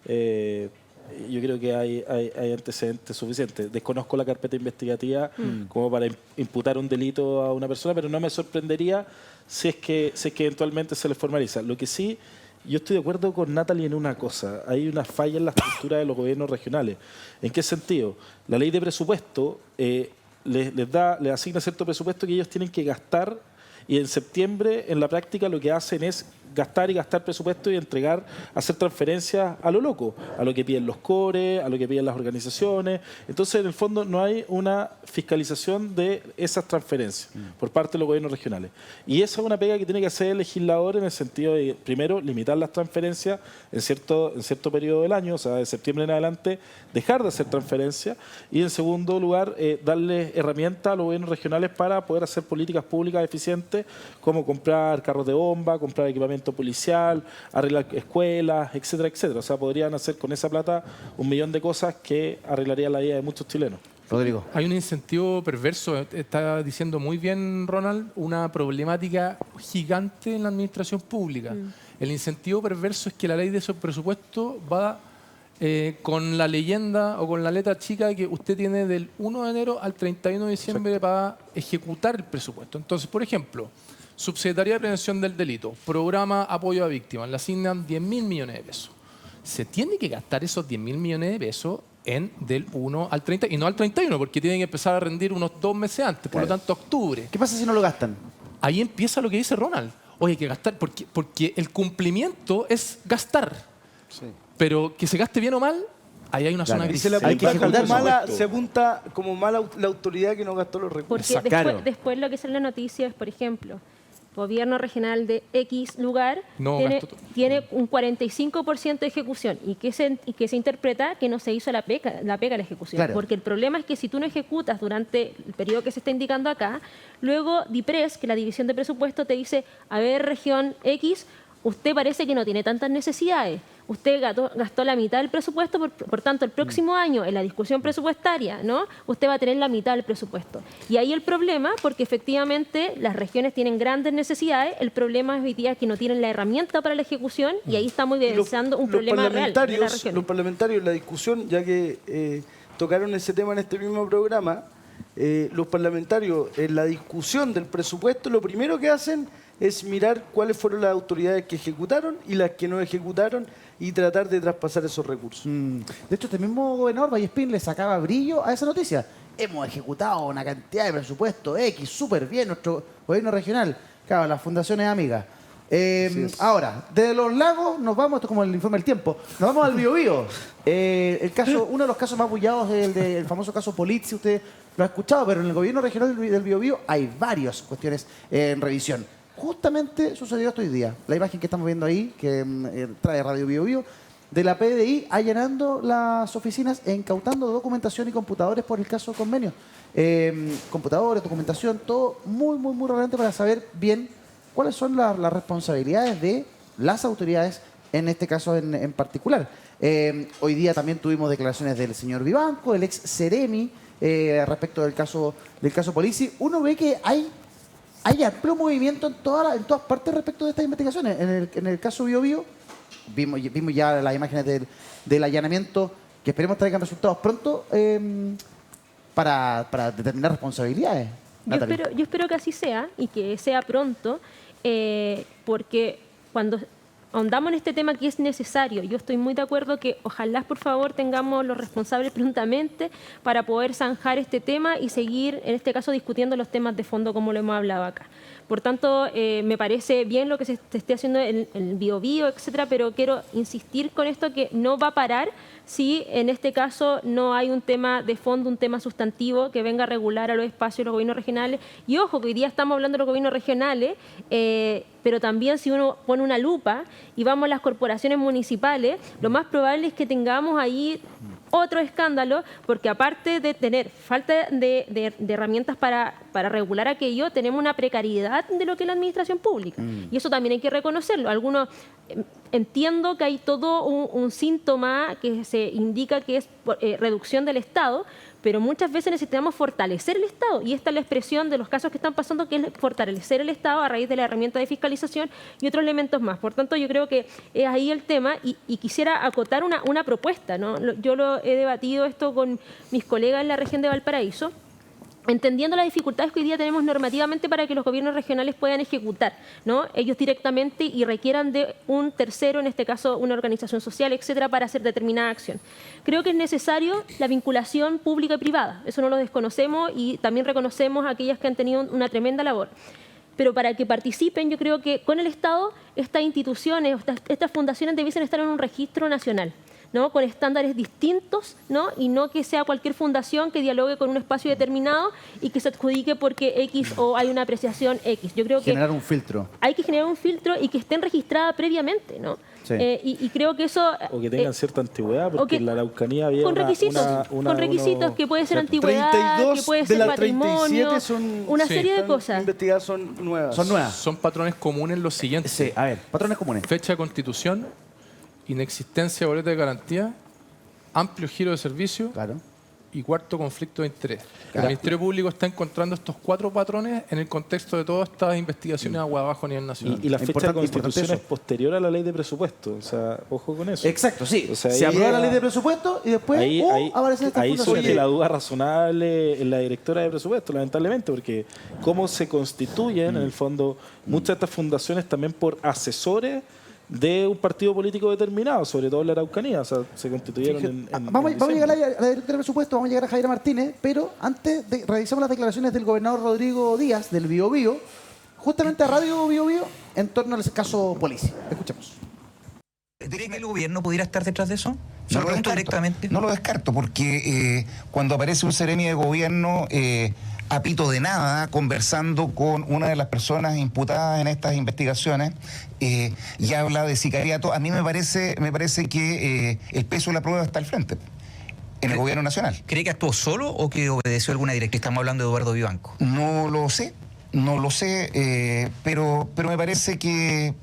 yo creo que hay antecedentes suficientes. Desconozco la carpeta investigativa como para imputar un delito a una persona, pero no me sorprendería si es que eventualmente se le formaliza. Lo que sí Yo estoy de acuerdo con Natalie en una cosa. Hay una falla en la estructura de los gobiernos regionales. ¿En qué sentido? La ley de presupuesto les asigna cierto presupuesto que ellos tienen que gastar, y en septiembre en la práctica lo que hacen es gastar y gastar presupuesto y entregar, hacer transferencias a lo loco, a lo que piden los CORE, a lo que piden las organizaciones. Entonces, en el fondo, no hay una fiscalización de esas transferencias por parte de los gobiernos regionales. Y esa es una pega que tiene que hacer el legislador en el sentido de, primero, limitar las transferencias en cierto periodo del año, o sea, de septiembre en adelante, dejar de hacer transferencias, y en segundo lugar, darle herramientas a los gobiernos regionales para poder hacer políticas públicas eficientes, como comprar carros de bomba, comprar equipamiento policial, arreglar escuelas, etcétera, etcétera. O sea, podrían hacer con esa plata 1 millón de cosas que arreglaría la vida de muchos chilenos. Rodrigo. Hay un incentivo perverso, está diciendo muy bien Ronald, una problemática gigante en la administración pública. El incentivo perverso es que la ley de presupuesto va con la leyenda o con la letra chica que usted tiene del 1 de enero al 31 de diciembre para ejecutar el presupuesto. Entonces, por ejemplo, Subsecretaría de Prevención del Delito, programa Apoyo a Víctimas, le asignan 10.000 millones de pesos. Se tiene que gastar esos 10.000 millones de pesos del 1 al 30 y no al 31, porque tienen que empezar a rendir unos 2 meses antes, por lo tanto octubre. ¿Qué pasa si no lo gastan? Ahí empieza lo que dice Ronald. Oye, hay que gastar, porque el cumplimiento es gastar. Sí. Pero que se gaste bien o mal, ahí hay una zona gris. Se apunta como mala la autoridad que no gastó los recursos. Porque después lo que sale en la noticia es, por ejemplo, gobierno regional de X lugar tiene un 45% de ejecución y que se interpreta que no se hizo la pega de la ejecución. Claro. Porque el problema es que si tú no ejecutas durante el periodo que se está indicando acá, luego DIPRES, que es la división de presupuesto, te dice, a ver, región X, usted parece que no tiene tantas necesidades. Usted gastó la mitad del presupuesto, por tanto, el próximo año, en la discusión presupuestaria, ¿no? Usted va a tener la mitad del presupuesto. Y ahí el problema, porque efectivamente las regiones tienen grandes necesidades, el problema es hoy día que no tienen la herramienta para la ejecución y ahí estamos evidenciando un problema real de las regiones. Los parlamentarios, en la discusión, ya que tocaron ese tema en este mismo programa, los parlamentarios, en la discusión del presupuesto, lo primero que hacen es mirar cuáles fueron las autoridades que ejecutaron y las que no ejecutaron y tratar de traspasar esos recursos. De hecho, este mismo gobernador Vallespín le sacaba brillo a esa noticia. Hemos ejecutado una cantidad de presupuesto X, súper bien, nuestro gobierno regional. Claro, las fundaciones amigas. Ahora, de los lagos nos vamos, esto es como el informe del tiempo, nos vamos al Biobío. Uno de los casos más bullados es el famoso caso Polizzi, usted lo ha escuchado, pero en el gobierno regional del Biobío hay varias cuestiones en revisión. Justamente sucedió esto hoy día. La imagen que estamos viendo ahí, que trae Radio Biobío, de la PDI allanando las oficinas e incautando documentación y computadores por el caso convenio. Computadores, documentación, todo muy, muy, muy relevante para saber bien cuáles son las responsabilidades de las autoridades, en este caso en particular. Hoy día también tuvimos declaraciones del señor Vivanco, el ex Ceremi, respecto del caso Polizzi. Uno ve que hay amplio movimiento en todas partes respecto de estas investigaciones. En el caso Biobío, vimos ya las imágenes del allanamiento, que esperemos traigan resultados pronto para determinar responsabilidades. Yo espero que así sea y que sea pronto, porque cuando ahondamos en este tema que es necesario, yo estoy muy de acuerdo que ojalá, por favor, tengamos los responsables prontamente para poder zanjar este tema y seguir, en este caso, discutiendo los temas de fondo como lo hemos hablado acá. Por tanto, me parece bien lo que se esté haciendo en el Biobío, etcétera, pero quiero insistir con esto que no va a parar si en este caso no hay un tema de fondo, un tema sustantivo que venga a regular a los espacios de los gobiernos regionales. Y ojo, que hoy día estamos hablando de los gobiernos regionales, pero también si uno pone una lupa y vamos a las corporaciones municipales, lo más probable es que tengamos ahí otro escándalo, porque aparte de tener falta de herramientas para regular aquello, tenemos una precariedad de lo que es la administración pública. Y eso también hay que reconocerlo. Algunos entiendo que hay todo un síntoma que se indica que es reducción del Estado, pero muchas veces necesitamos fortalecer el Estado, y esta es la expresión de los casos que están pasando, que es fortalecer el Estado a raíz de la herramienta de fiscalización y otros elementos más. Por tanto, yo creo que es ahí el tema, y quisiera acotar una propuesta, ¿no? Yo lo he debatido esto con mis colegas en la región de Valparaíso, entendiendo las dificultades que hoy día tenemos normativamente para que los gobiernos regionales puedan ejecutar, ¿no? Ellos directamente y requieran de un tercero, en este caso una organización social, etcétera, para hacer determinada acción. Creo que es necesario la vinculación pública y privada, eso no lo desconocemos y también reconocemos a aquellas que han tenido una tremenda labor. Pero para que participen, yo creo que con el Estado estas instituciones, estas fundaciones debiesen estar en un registro nacional, ¿no? Con estándares distintos, ¿no? Y no que sea cualquier fundación que dialogue con un espacio determinado y que se adjudique porque X o hay una apreciación X. Yo creo que Generar un filtro. hay que generar un filtro y que estén registradas previamente, ¿no? Sí. Y creo que eso... O que tengan cierta antigüedad, porque en la Araucanía había con requisitos que puede ser antigüedad, que puede ser patrimonio, una serie de cosas. Investigadas son nuevas. Son nuevas. Son patrones comunes los siguientes. Sí, a ver, patrones comunes. Fecha de constitución, inexistencia de boleta de garantía, amplio giro de servicio Claro. y cuarto, conflicto de interés. Claro. El Ministerio Público está encontrando estos 4 patrones en el contexto de todas estas investigaciones agua abajo a nivel nacional. Y la fecha de constitución importante es posterior a la ley de presupuesto. O sea, ojo con eso. Exacto, sí. O sea, se ahí aprueba la llega- ley de presupuesto y después aparecen estas ahí fundaciones. surge la duda razonable en la directora de presupuesto, lamentablemente, porque cómo se constituyen, en el fondo, muchas de estas fundaciones también por asesores de un partido político determinado, sobre todo en la Araucanía. O sea, se constituyeron Vamos a llegar a diciembre. la directora de presupuesto, vamos a llegar a Javier Martínez, pero antes revisamos las declaraciones del gobernador Rodrigo Díaz, del Biobío, justamente a Radio Biobío, en torno al caso Policia. Escuchemos. ¿Diría que el gobierno pudiera estar detrás de eso? Se No lo lo pregunto descarto. directamente. No lo descarto, porque cuando aparece un seremi de gobierno a pito de nada, conversando con una de las personas imputadas en estas investigaciones, y habla de sicariato, a mí me parece que el peso de la prueba está al frente, en el gobierno nacional. ¿Cree que actuó solo o que obedeció alguna directriz? Estamos hablando de Eduardo Vivanco. No lo sé, pero me parece que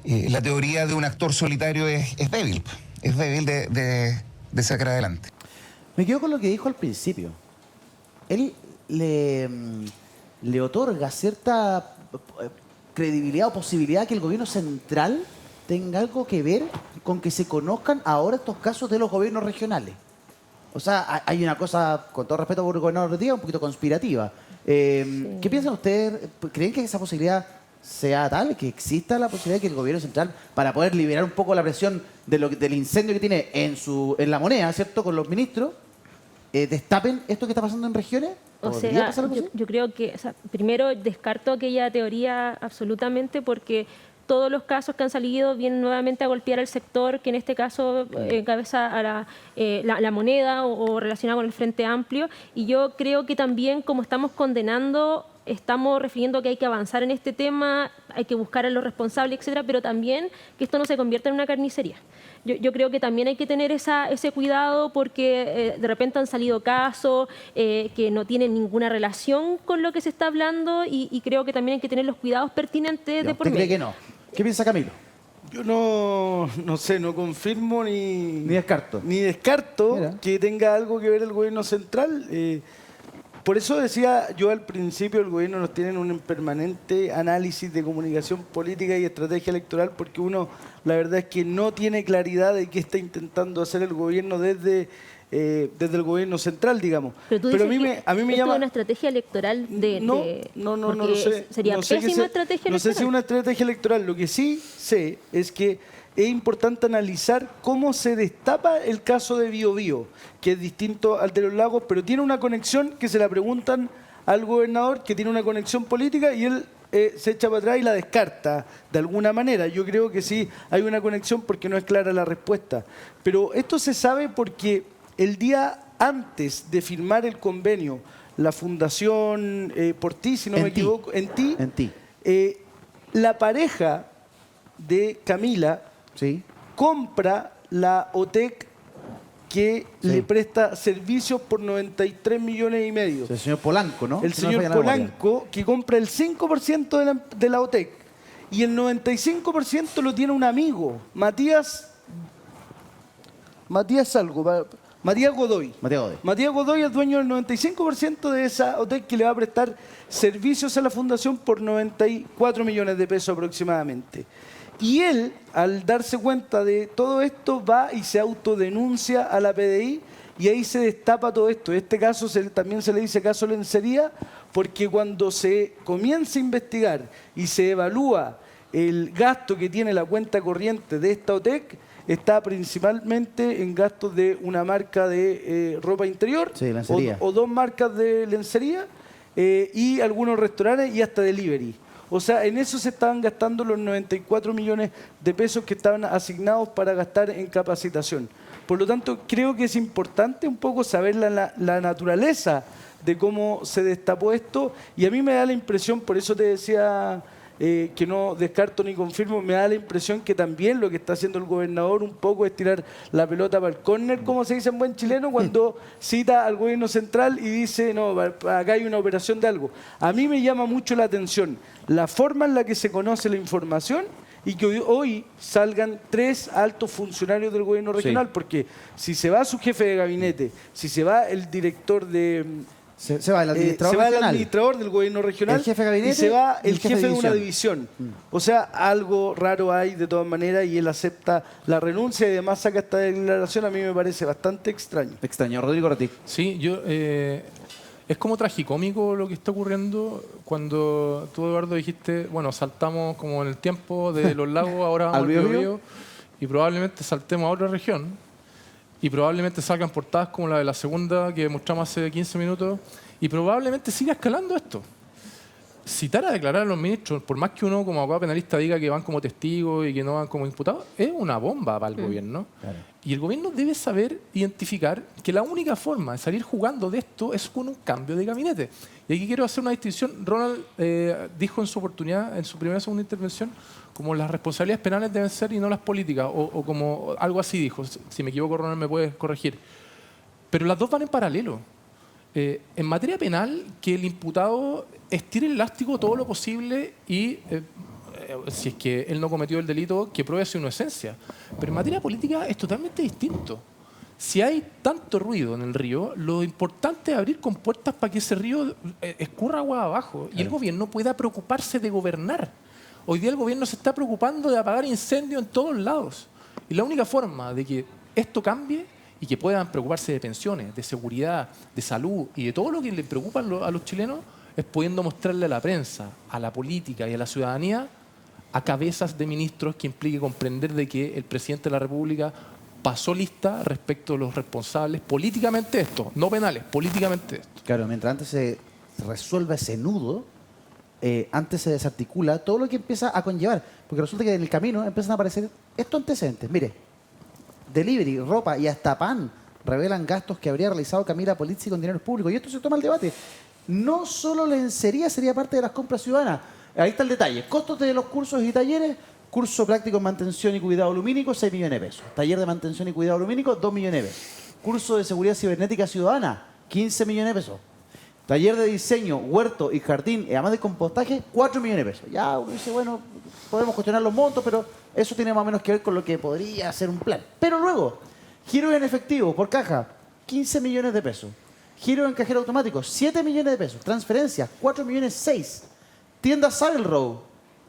la teoría de un actor solitario es débil de sacar adelante. Me quedo con lo que dijo al principio. Él le otorga cierta credibilidad o posibilidad que el gobierno central tenga algo que ver con que se conozcan ahora estos casos de los gobiernos regionales. O sea, hay una cosa, con todo respeto por el gobernador Díaz, un poquito conspirativa. ¿Qué piensan ustedes? ¿Creen que esa posibilidad sea tal, que exista la posibilidad de que el gobierno central, para poder liberar un poco la presión del incendio que tiene en la moneda, ¿cierto?, con los ministros, destapen esto que está pasando en regiones? O ¿Podría sea, pasar algo así? yo creo que, o sea, primero descarto aquella teoría absolutamente porque todos los casos que han salido vienen nuevamente a golpear al sector que en este caso encabeza a la moneda o relacionado con el Frente Amplio. Y yo creo que también, como estamos condenando, estamos refiriendo que hay que avanzar en este tema, hay que buscar a los responsables, etcétera, pero también que esto no se convierta en una carnicería. Yo creo que también hay que tener ese cuidado porque de repente han salido casos que no tienen ninguna relación con lo que se está hablando y creo que también hay que tener los cuidados pertinentes de por ¿Usted cree medio. que no? ¿Qué piensa Camilo? Yo no sé, no confirmo ni descarto. Mira, que tenga algo que ver el gobierno central. Por eso decía yo al principio, el gobierno nos tiene en un permanente análisis de comunicación política y estrategia electoral, porque uno, la verdad es que no tiene claridad de qué está intentando hacer el gobierno desde el gobierno central, digamos. Pero tú Pero dices a mí me esto llama... es una estrategia electoral No lo sé. Sería No sé pésima estrategia No sé si es electoral. una estrategia electoral. Lo que sí sé es que es importante analizar cómo se destapa el caso de Biobío, que es distinto al de los lagos, pero tiene una conexión que se la preguntan al gobernador, que tiene una conexión política y él se echa para atrás y la descarta de alguna manera. Yo creo que sí hay una conexión porque no es clara la respuesta. Pero esto se sabe porque el día antes de firmar el convenio, la Fundación Por Ti, si no me equivoco, en ti, la pareja de Camila compra la OTEC que le presta servicios por 93 millones y medio. El señor Polanco, ¿no? El Si no me señor falla la memoria. Polanco, que compra el 5% de la OTEC y el 95% lo tiene un amigo, Matías Godoy. Matías Godoy es dueño del 95% de esa OTEC que le va a prestar servicios a la fundación por 94 millones de pesos aproximadamente. Y él, al darse cuenta de todo esto, va y se autodenuncia a la PDI y ahí se destapa todo esto. Este caso también se le dice caso lencería, porque cuando se comienza a investigar y se evalúa el gasto que tiene la cuenta corriente de esta OTEC, está principalmente en gastos de una marca de ropa interior, Sí, lencería. o 2 marcas de lencería, y algunos restaurantes y hasta delivery. O sea, en eso se estaban gastando los 94 millones de pesos que estaban asignados para gastar en capacitación. Por lo tanto, creo que es importante un poco saber la naturaleza de cómo se destapó esto, y a mí me da la impresión, por eso te decía que no descarto ni confirmo, me da la impresión que también lo que está haciendo el gobernador un poco es tirar la pelota para el córner, como se dice en buen chileno, cuando cita al gobierno central y dice, no, acá hay una operación de algo. A mí me llama mucho la atención la forma en la que se conoce la información y que hoy salgan 3 altos funcionarios del gobierno regional, porque si se va su jefe de gabinete, si se va el director de... Se va el administrador se va el regional, administrador del gobierno regional, el jefe de gabinete y se va y el jefe de una división. O sea, algo raro hay de todas maneras, y él acepta la renuncia y además saca esta declaración. A mí me parece bastante extraño. Extraño. Rodrigo Ortiz. Sí, es como tragicómico lo que está ocurriendo cuando tú, Eduardo, dijiste, bueno, saltamos como en el tiempo de los lagos, ahora vamos al Biobío, y probablemente saltemos a otra región. Y probablemente salgan portadas como la de la segunda que mostramos hace 15 minutos, y probablemente siga escalando esto. Citar a declarar a los ministros, por más que uno como abogado penalista diga que van como testigos y que no van como imputados, es una bomba para el gobierno. Claro. Y el gobierno debe saber identificar que la única forma de salir jugando de esto es con un cambio de gabinete. Y aquí quiero hacer una distinción. Ronald dijo en su oportunidad, en su primera o segunda intervención, como las responsabilidades penales deben ser y no las políticas, o como algo así dijo. Si me equivoco, Ronald me puede corregir. Pero las dos van en paralelo. En materia penal, que el imputado estire el elástico todo lo posible y, si es que él no cometió el delito, que pruebe su inocencia. Pero en materia política es totalmente distinto. Si hay tanto ruido en el río, lo importante es abrir compuertas para que ese río escurra agua abajo y el gobierno pueda preocuparse de gobernar. Hoy día el gobierno se está preocupando de apagar incendios en todos lados. Y la única forma de que esto cambie y que puedan preocuparse de pensiones, de seguridad, de salud y de todo lo que le preocupa a los chilenos es pudiendo mostrarle a la prensa, a la política y a la ciudadanía a cabezas de ministros que implique comprender de que el presidente de la República pasó lista respecto a los responsables políticamente de esto, no penales, políticamente de esto. Claro, mientras antes se resuelva ese nudo, antes se desarticula todo lo que empieza a conllevar. Porque resulta que en el camino empiezan a aparecer estos antecedentes. Mire, delivery, ropa y hasta pan revelan gastos que habría realizado Camila Polizzi con dinero público. Y esto se toma el debate. No solo lencería sería parte de las compras ciudadanas. Ahí está el detalle. Costos de los cursos y talleres. Curso práctico en mantención y cuidado lumínico, 6 millones de pesos. Taller de mantención y cuidado lumínico, 2 millones de pesos. Curso de seguridad cibernética ciudadana, 15 millones de pesos. Taller de diseño, huerto y jardín, además de compostaje, 4 millones de pesos. Ya uno dice, bueno, podemos cuestionar los montos, pero eso tiene más o menos que ver con lo que podría ser un plan. Pero luego, giro en efectivo por caja, 15 millones de pesos. Giro en cajero automático, 7 millones de pesos. Transferencias, 4 millones 6. Tienda Saddle Row,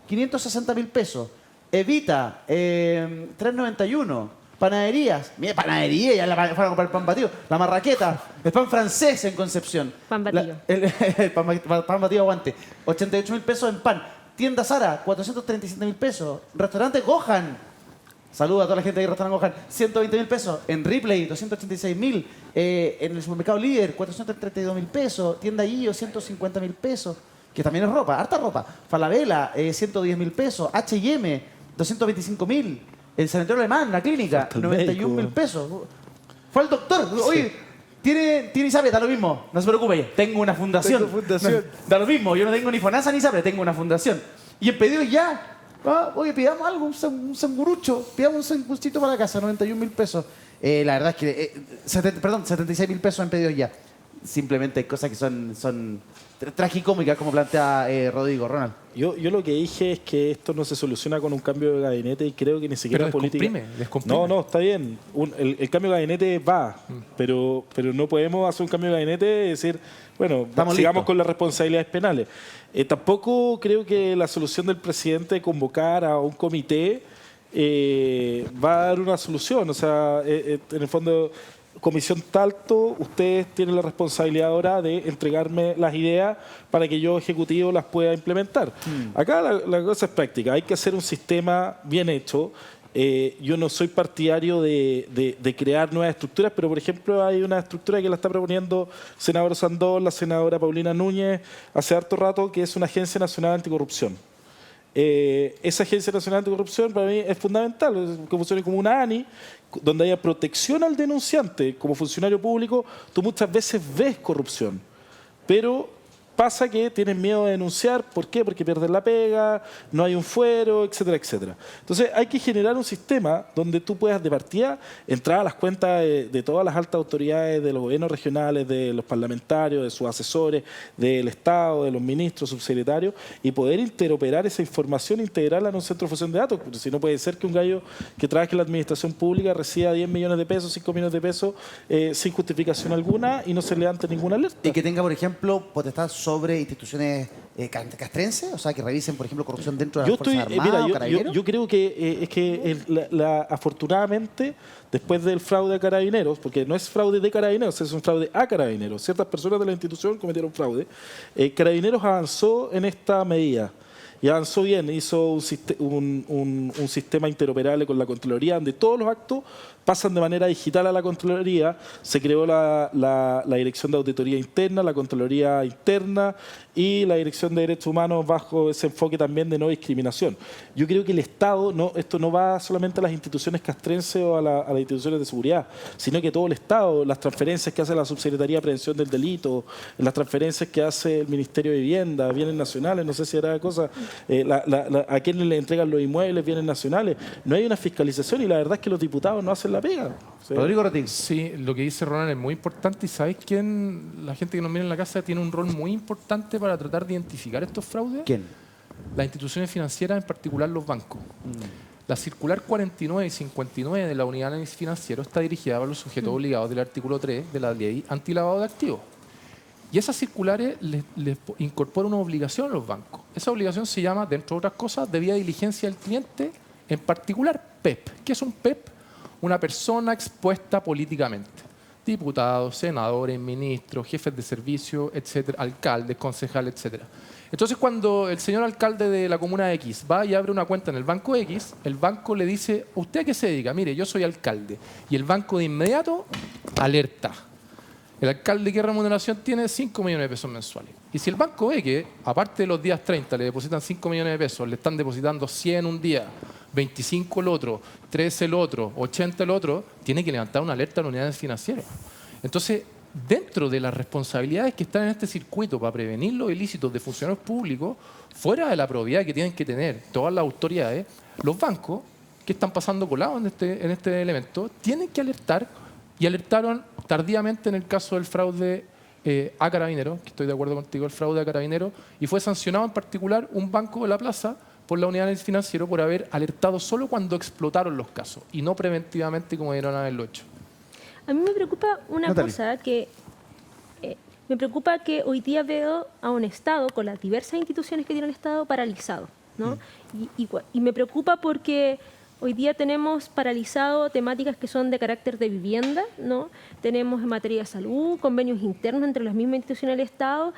560.000 pesos. Evita, 391. Panaderías. Mira, panadería, ya fueron a comprar el pan batido. La marraqueta, el pan francés en Concepción. Pan batido. El pan batido aguante. 88.000 pesos en pan. Tienda Sara, 437.000 pesos. Restaurante Gohan. Saludos a toda la gente del restaurante Gohan. 120.000 pesos. En Ripley, 286.000. En el supermercado Líder, 432.000 pesos. Tienda Guillo, 150.000 pesos. Que también es ropa, harta ropa. Falabella, 110.000 pesos. H&M, 225.000. El sanatorio alemán, la clínica, 91.000 pesos. Fue al doctor. Oye, tiene ISAPRE, da lo mismo. No se preocupe, tengo una fundación. Tengo fundación. Da lo mismo, yo no tengo ni FONASA ni ISAPRE, tengo una fundación. Y en pedido ya, oye, pidamos algo, un sangurucho, pidamos un sanguchito para la casa, 91.000 pesos. La verdad es que, 76.000 pesos en pedido ya. Simplemente hay cosas que son tragicómicas, como plantea Rodrigo. Ronald. Yo lo que dije es que esto no se soluciona con un cambio de gabinete y creo que ni siquiera pero política. Descomprime. No, está bien. El cambio de gabinete va, pero no podemos hacer un cambio de gabinete y decir, bueno, sigamos con las responsabilidades penales. Tampoco creo que la solución del presidente de convocar a un comité va a dar una solución. O sea, en el fondo, Comisión Talto, ustedes tienen la responsabilidad ahora de entregarme las ideas para que yo, ejecutivo, las pueda implementar. Acá la cosa es práctica, hay que hacer un sistema bien hecho. Yo no soy partidario de crear nuevas estructuras, pero por ejemplo hay una estructura que la está proponiendo el senador Sandón, la senadora Paulina Núñez, hace harto rato, que es una Agencia Nacional Anticorrupción. Esa Agencia Nacional Anticorrupción para mí es fundamental, que funcione como una ANI, donde haya protección al denunciante. Como funcionario público, tú muchas veces ves corrupción, pero pasa que tienen miedo de denunciar. ¿Por qué? Porque pierden la pega, no hay un fuero, etcétera, etcétera. Entonces hay que generar un sistema donde tú puedas de partida entrar a las cuentas de todas las altas autoridades de los gobiernos regionales, de los parlamentarios, de sus asesores, del Estado, de los ministros, subsecretarios, y poder interoperar esa información, integrarla en un centro de fusión de datos. Porque si no puede ser que un gallo que trabaje en la administración pública reciba 10 millones de pesos, 5 millones de pesos, sin justificación alguna y no se levante ninguna alerta. Y que tenga, por ejemplo, potestad sobre instituciones castrenses, o sea, que revisen, por ejemplo, corrupción dentro de las Fuerzas Armadas o Carabineros. Yo creo que afortunadamente, después del fraude a Carabineros, porque no es fraude de Carabineros, es un fraude a Carabineros, ciertas personas de la institución cometieron fraude, Carabineros avanzó en esta medida. Y avanzó bien, hizo un sistema interoperable con la Contraloría, donde todos los actos pasan de manera digital a la Contraloría. Se creó la Dirección de Auditoría Interna, la Contraloría Interna y la Dirección de Derechos Humanos bajo ese enfoque también de no discriminación. Yo creo que el Estado, esto no va solamente a las instituciones castrenses o a las instituciones de seguridad, sino que todo el Estado, las transferencias que hace la Subsecretaría de Prevención del Delito, las transferencias que hace el Ministerio de Vivienda, bienes nacionales, no sé si era cosa, a quienes le entregan los inmuebles, bienes nacionales. No hay una fiscalización y la verdad es que los diputados no hacen la pega. ¿Sí? Rodrigo Ratín. Sí, lo que dice Ronald es muy importante y ¿sabes quién? La gente que nos mira en la casa tiene un rol muy importante para tratar de identificar estos fraudes. ¿Quién? Las instituciones financieras, en particular los bancos. La circular 49 y 59 de la Unidad de Análisis Financiero está dirigida a los sujetos obligados del artículo 3 de la Ley Antilavado de Activos. Y esas circulares les incorporan una obligación a los bancos. Esa obligación se llama, dentro de otras cosas, debida diligencia del cliente, en particular PEP. ¿Qué es un PEP? Una persona expuesta políticamente. Diputados, senadores, ministros, jefes de servicio, etcétera, alcaldes, concejales, etcétera. Entonces, cuando el señor alcalde de la comuna X va y abre una cuenta en el banco X, el banco le dice, ¿usted a qué se dedica? Mire, yo soy alcalde. Y el banco de inmediato alerta. El alcalde, ¿qué remuneración tiene? 5 millones de pesos mensuales. Y si el banco ve que, aparte de los días 30, le depositan 5 millones de pesos, le están depositando 100 un día, 25 el otro, 13 el otro, 80 el otro, tiene que levantar una alerta a las unidades financieras. Entonces, dentro de las responsabilidades que están en este circuito para prevenir los ilícitos de funcionarios públicos, fuera de la probidad que tienen que tener todas las autoridades, los bancos que están pasando colados en este elemento tienen que alertar, y alertaron tardíamente en el caso del fraude a Carabineros, que estoy de acuerdo contigo, el fraude a Carabineros, y fue sancionado en particular un banco de la plaza por la Unidad de Análisis Financiero por haber alertado solo cuando explotaron los casos y no preventivamente como debieron haberlo hecho. A mí me preocupa una cosa, que me preocupa que hoy día veo a un Estado, con las diversas instituciones que tiene el Estado, paralizado, ¿no? Y me preocupa porque hoy día tenemos paralizado temáticas que son de carácter de vivienda, ¿no? Tenemos en materia de salud, convenios internos entre las mismas instituciones del Estado,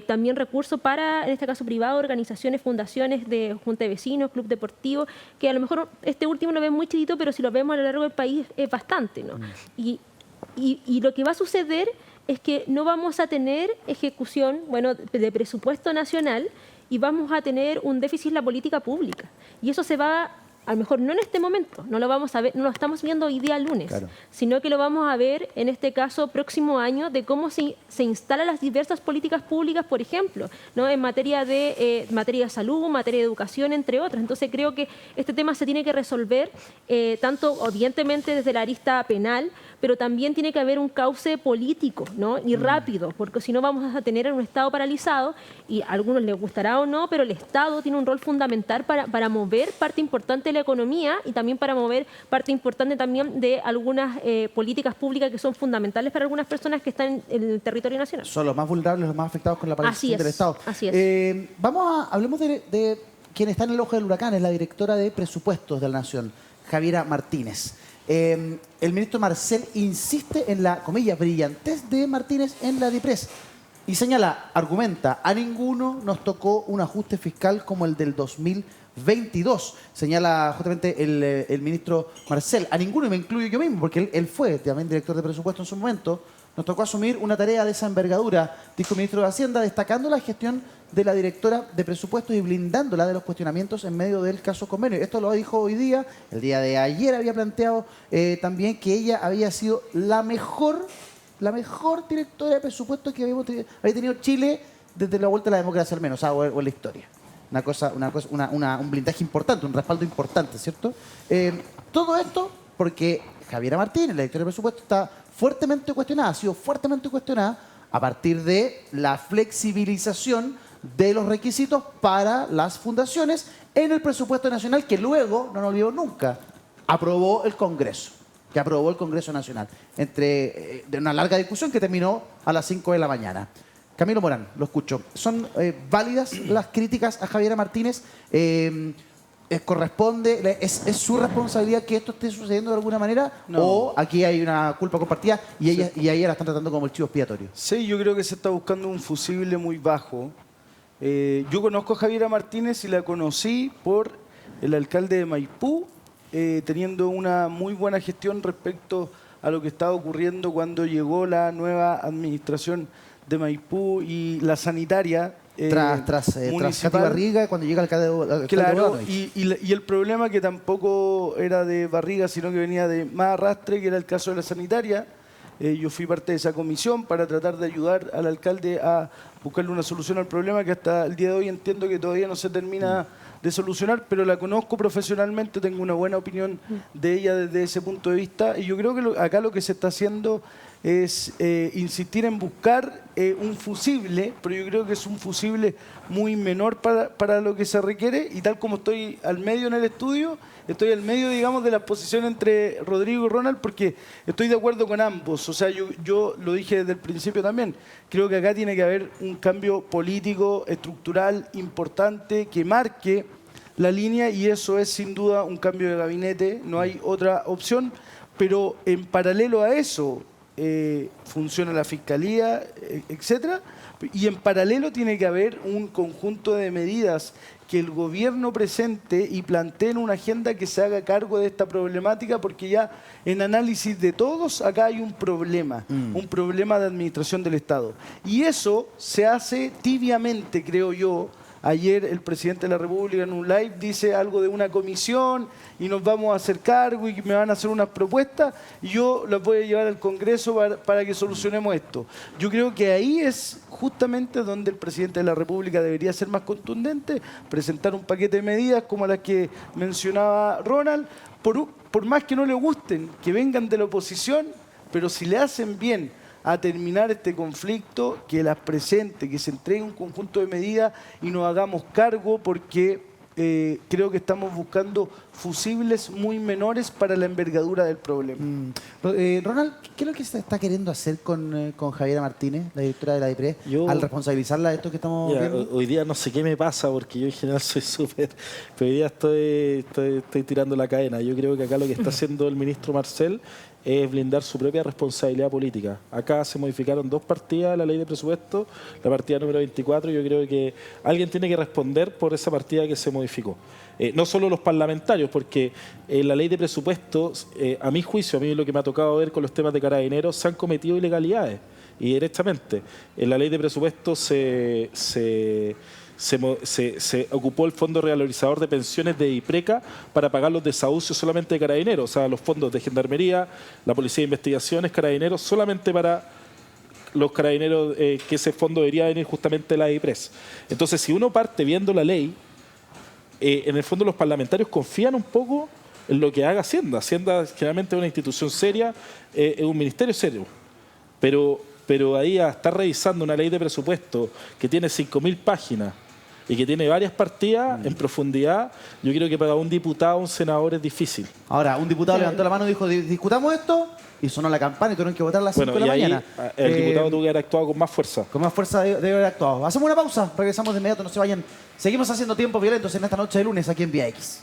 también recursos para, en este caso privado, organizaciones, fundaciones de junta de vecinos, club deportivo, que a lo mejor este último lo ven muy chiquito, pero si lo vemos a lo largo del país es bastante, ¿no? Y lo que va a suceder es que no vamos a tener ejecución, bueno, de presupuesto nacional, y vamos a tener un déficit en la política pública. Y eso se va, a lo mejor no en este momento, no lo vamos a ver, no lo estamos viendo hoy día lunes, claro, sino que lo vamos a ver en este caso próximo año, de cómo se instalan las diversas políticas públicas, por ejemplo, ¿no? En materia de salud, materia de educación, entre otras. Entonces creo que este tema se tiene que resolver tanto evidentemente desde la arista penal, pero también tiene que haber un cauce político, ¿no? Y rápido, porque si no vamos a tener un Estado paralizado, y a algunos les gustará o no, pero el Estado tiene un rol fundamental para mover parte importante de la economía y también para mover parte importante también de algunas políticas públicas que son fundamentales para algunas personas que están en el territorio nacional. Son los más vulnerables, los más afectados con la paralización del Estado. Así es. Hablemos de quien está en el ojo del huracán es la directora de Presupuestos de la Nación, Javiera Martínez. El ministro Marcel insiste en la, comillas, brillantez de Martínez en la DIPRES y señala, argumenta, a ninguno nos tocó un ajuste fiscal como el del 2022. Señala justamente el ministro Marcel, a ninguno, y me incluyo yo mismo, porque él fue también director de presupuesto en su momento, nos tocó asumir una tarea de esa envergadura, dijo el ministro de Hacienda, destacando la gestión de la directora de presupuestos y blindándola de los cuestionamientos en medio del caso convenio. Esto lo dijo hoy día, el día de ayer había planteado también que ella había sido la mejor directora de presupuestos que había tenido Chile desde la vuelta a la democracia al menos, o en la historia. Un blindaje importante, un respaldo importante, ¿cierto? Todo esto porque Javiera Martínez, la directora de presupuestos, está fuertemente cuestionada, ha sido fuertemente cuestionada a partir de la flexibilización de los requisitos para las fundaciones en el presupuesto nacional que luego, no nos olvidemos nunca, aprobó el Congreso, Nacional, de una larga discusión que terminó a las 5 de la mañana. Camilo Morán, lo escucho. ¿Son válidas las críticas a Javiera Martínez? ¿Corresponde, es su responsabilidad que esto esté sucediendo de alguna manera? No. ¿O aquí hay una culpa compartida y ella la están tratando como el chivo expiatorio? Sí, yo creo que se está buscando un fusible muy bajo. Yo conozco a Javiera Martínez y la conocí por el alcalde de Maipú, teniendo una muy buena gestión respecto a lo que estaba ocurriendo cuando llegó la nueva administración de Maipú y la sanitaria. Tras Katy Barriga, cuando llega el alcalde. Claro, y el problema que tampoco era de Barriga, sino que venía de más arrastre, que era el caso de la sanitaria. Yo fui parte de esa comisión para tratar de ayudar al alcalde a buscarle una solución al problema que hasta el día de hoy entiendo que todavía no se termina de solucionar, pero la conozco profesionalmente, tengo una buena opinión de ella desde ese punto de vista, y yo creo que acá lo que se está haciendo es insistir en buscar un fusible, pero yo creo que es un fusible muy menor para lo que se requiere, y tal como estoy al medio en el estudio, estoy al medio, digamos, de la posición entre Rodrigo y Ronald, porque estoy de acuerdo con ambos. O sea, yo lo dije desde el principio también, creo que acá tiene que haber un cambio político, estructural, importante, que marque la línea, y eso es sin duda un cambio de gabinete, no hay otra opción, pero en paralelo a eso funciona la Fiscalía, etcétera, y en paralelo tiene que haber un conjunto de medidas que el gobierno presente y plantee una agenda que se haga cargo de esta problemática, porque ya en análisis de todos acá hay un problema de administración del Estado. Y eso se hace tibiamente, creo yo. Ayer el presidente de la República en un live dice algo de una comisión y nos vamos a hacer cargo y me van a hacer unas propuestas y yo las voy a llevar al Congreso para que solucionemos esto. Yo creo que ahí es justamente donde el presidente de la República debería ser más contundente, presentar un paquete de medidas como las que mencionaba Ronald, por más que no le gusten, que vengan de la oposición, pero si le hacen bien a terminar este conflicto, que las presente, que se entregue un conjunto de medidas y nos hagamos cargo, porque creo que estamos buscando fusibles muy menores para la envergadura del problema. Ronald, ¿qué es lo que se está queriendo hacer con Javiera Martínez, la directora de la DIPRES, al responsabilizarla de esto que estamos viendo? Hoy día no sé qué me pasa, porque yo en general soy súper... Pero hoy día estoy tirando la cadena. Yo creo que acá lo que está haciendo el ministro Marcel es blindar su propia responsabilidad política. Acá se modificaron 2 partidas de la ley de presupuesto, la partida número 24, yo creo que alguien tiene que responder por esa partida que se modificó. No solo los parlamentarios, porque en la ley de presupuesto, a mi juicio, a mí lo que me ha tocado ver con los temas de Carabineros, se han cometido ilegalidades, y directamente. En la ley de presupuesto se ocupó el Fondo Revalorizador de Pensiones de IPRECA para pagar los desahucios solamente de Carabineros, o sea, los fondos de Gendarmería, la Policía de Investigaciones, Carabineros, solamente para los Carabineros, que ese fondo debería venir justamente de la IPRES. Entonces, si uno parte viendo la ley, en el fondo los parlamentarios confían un poco en lo que haga Hacienda. Hacienda generalmente es una institución seria, es un ministerio serio, pero ahí a estar revisando una ley de presupuesto que tiene 5.000 páginas, y que tiene varias partidas en profundidad, yo creo que para un diputado, un senador es difícil. Ahora, un diputado levantó la mano y dijo, discutamos esto, y sonó la campana y tuvieron que votar a las 5 Bueno, de y la ahí mañana. el diputado tuvo que haber actuado con más fuerza. Con más fuerza debe haber actuado. Hacemos una pausa, regresamos de inmediato, no se vayan. Seguimos haciendo tiempos violentos en esta noche de lunes aquí en Vía X.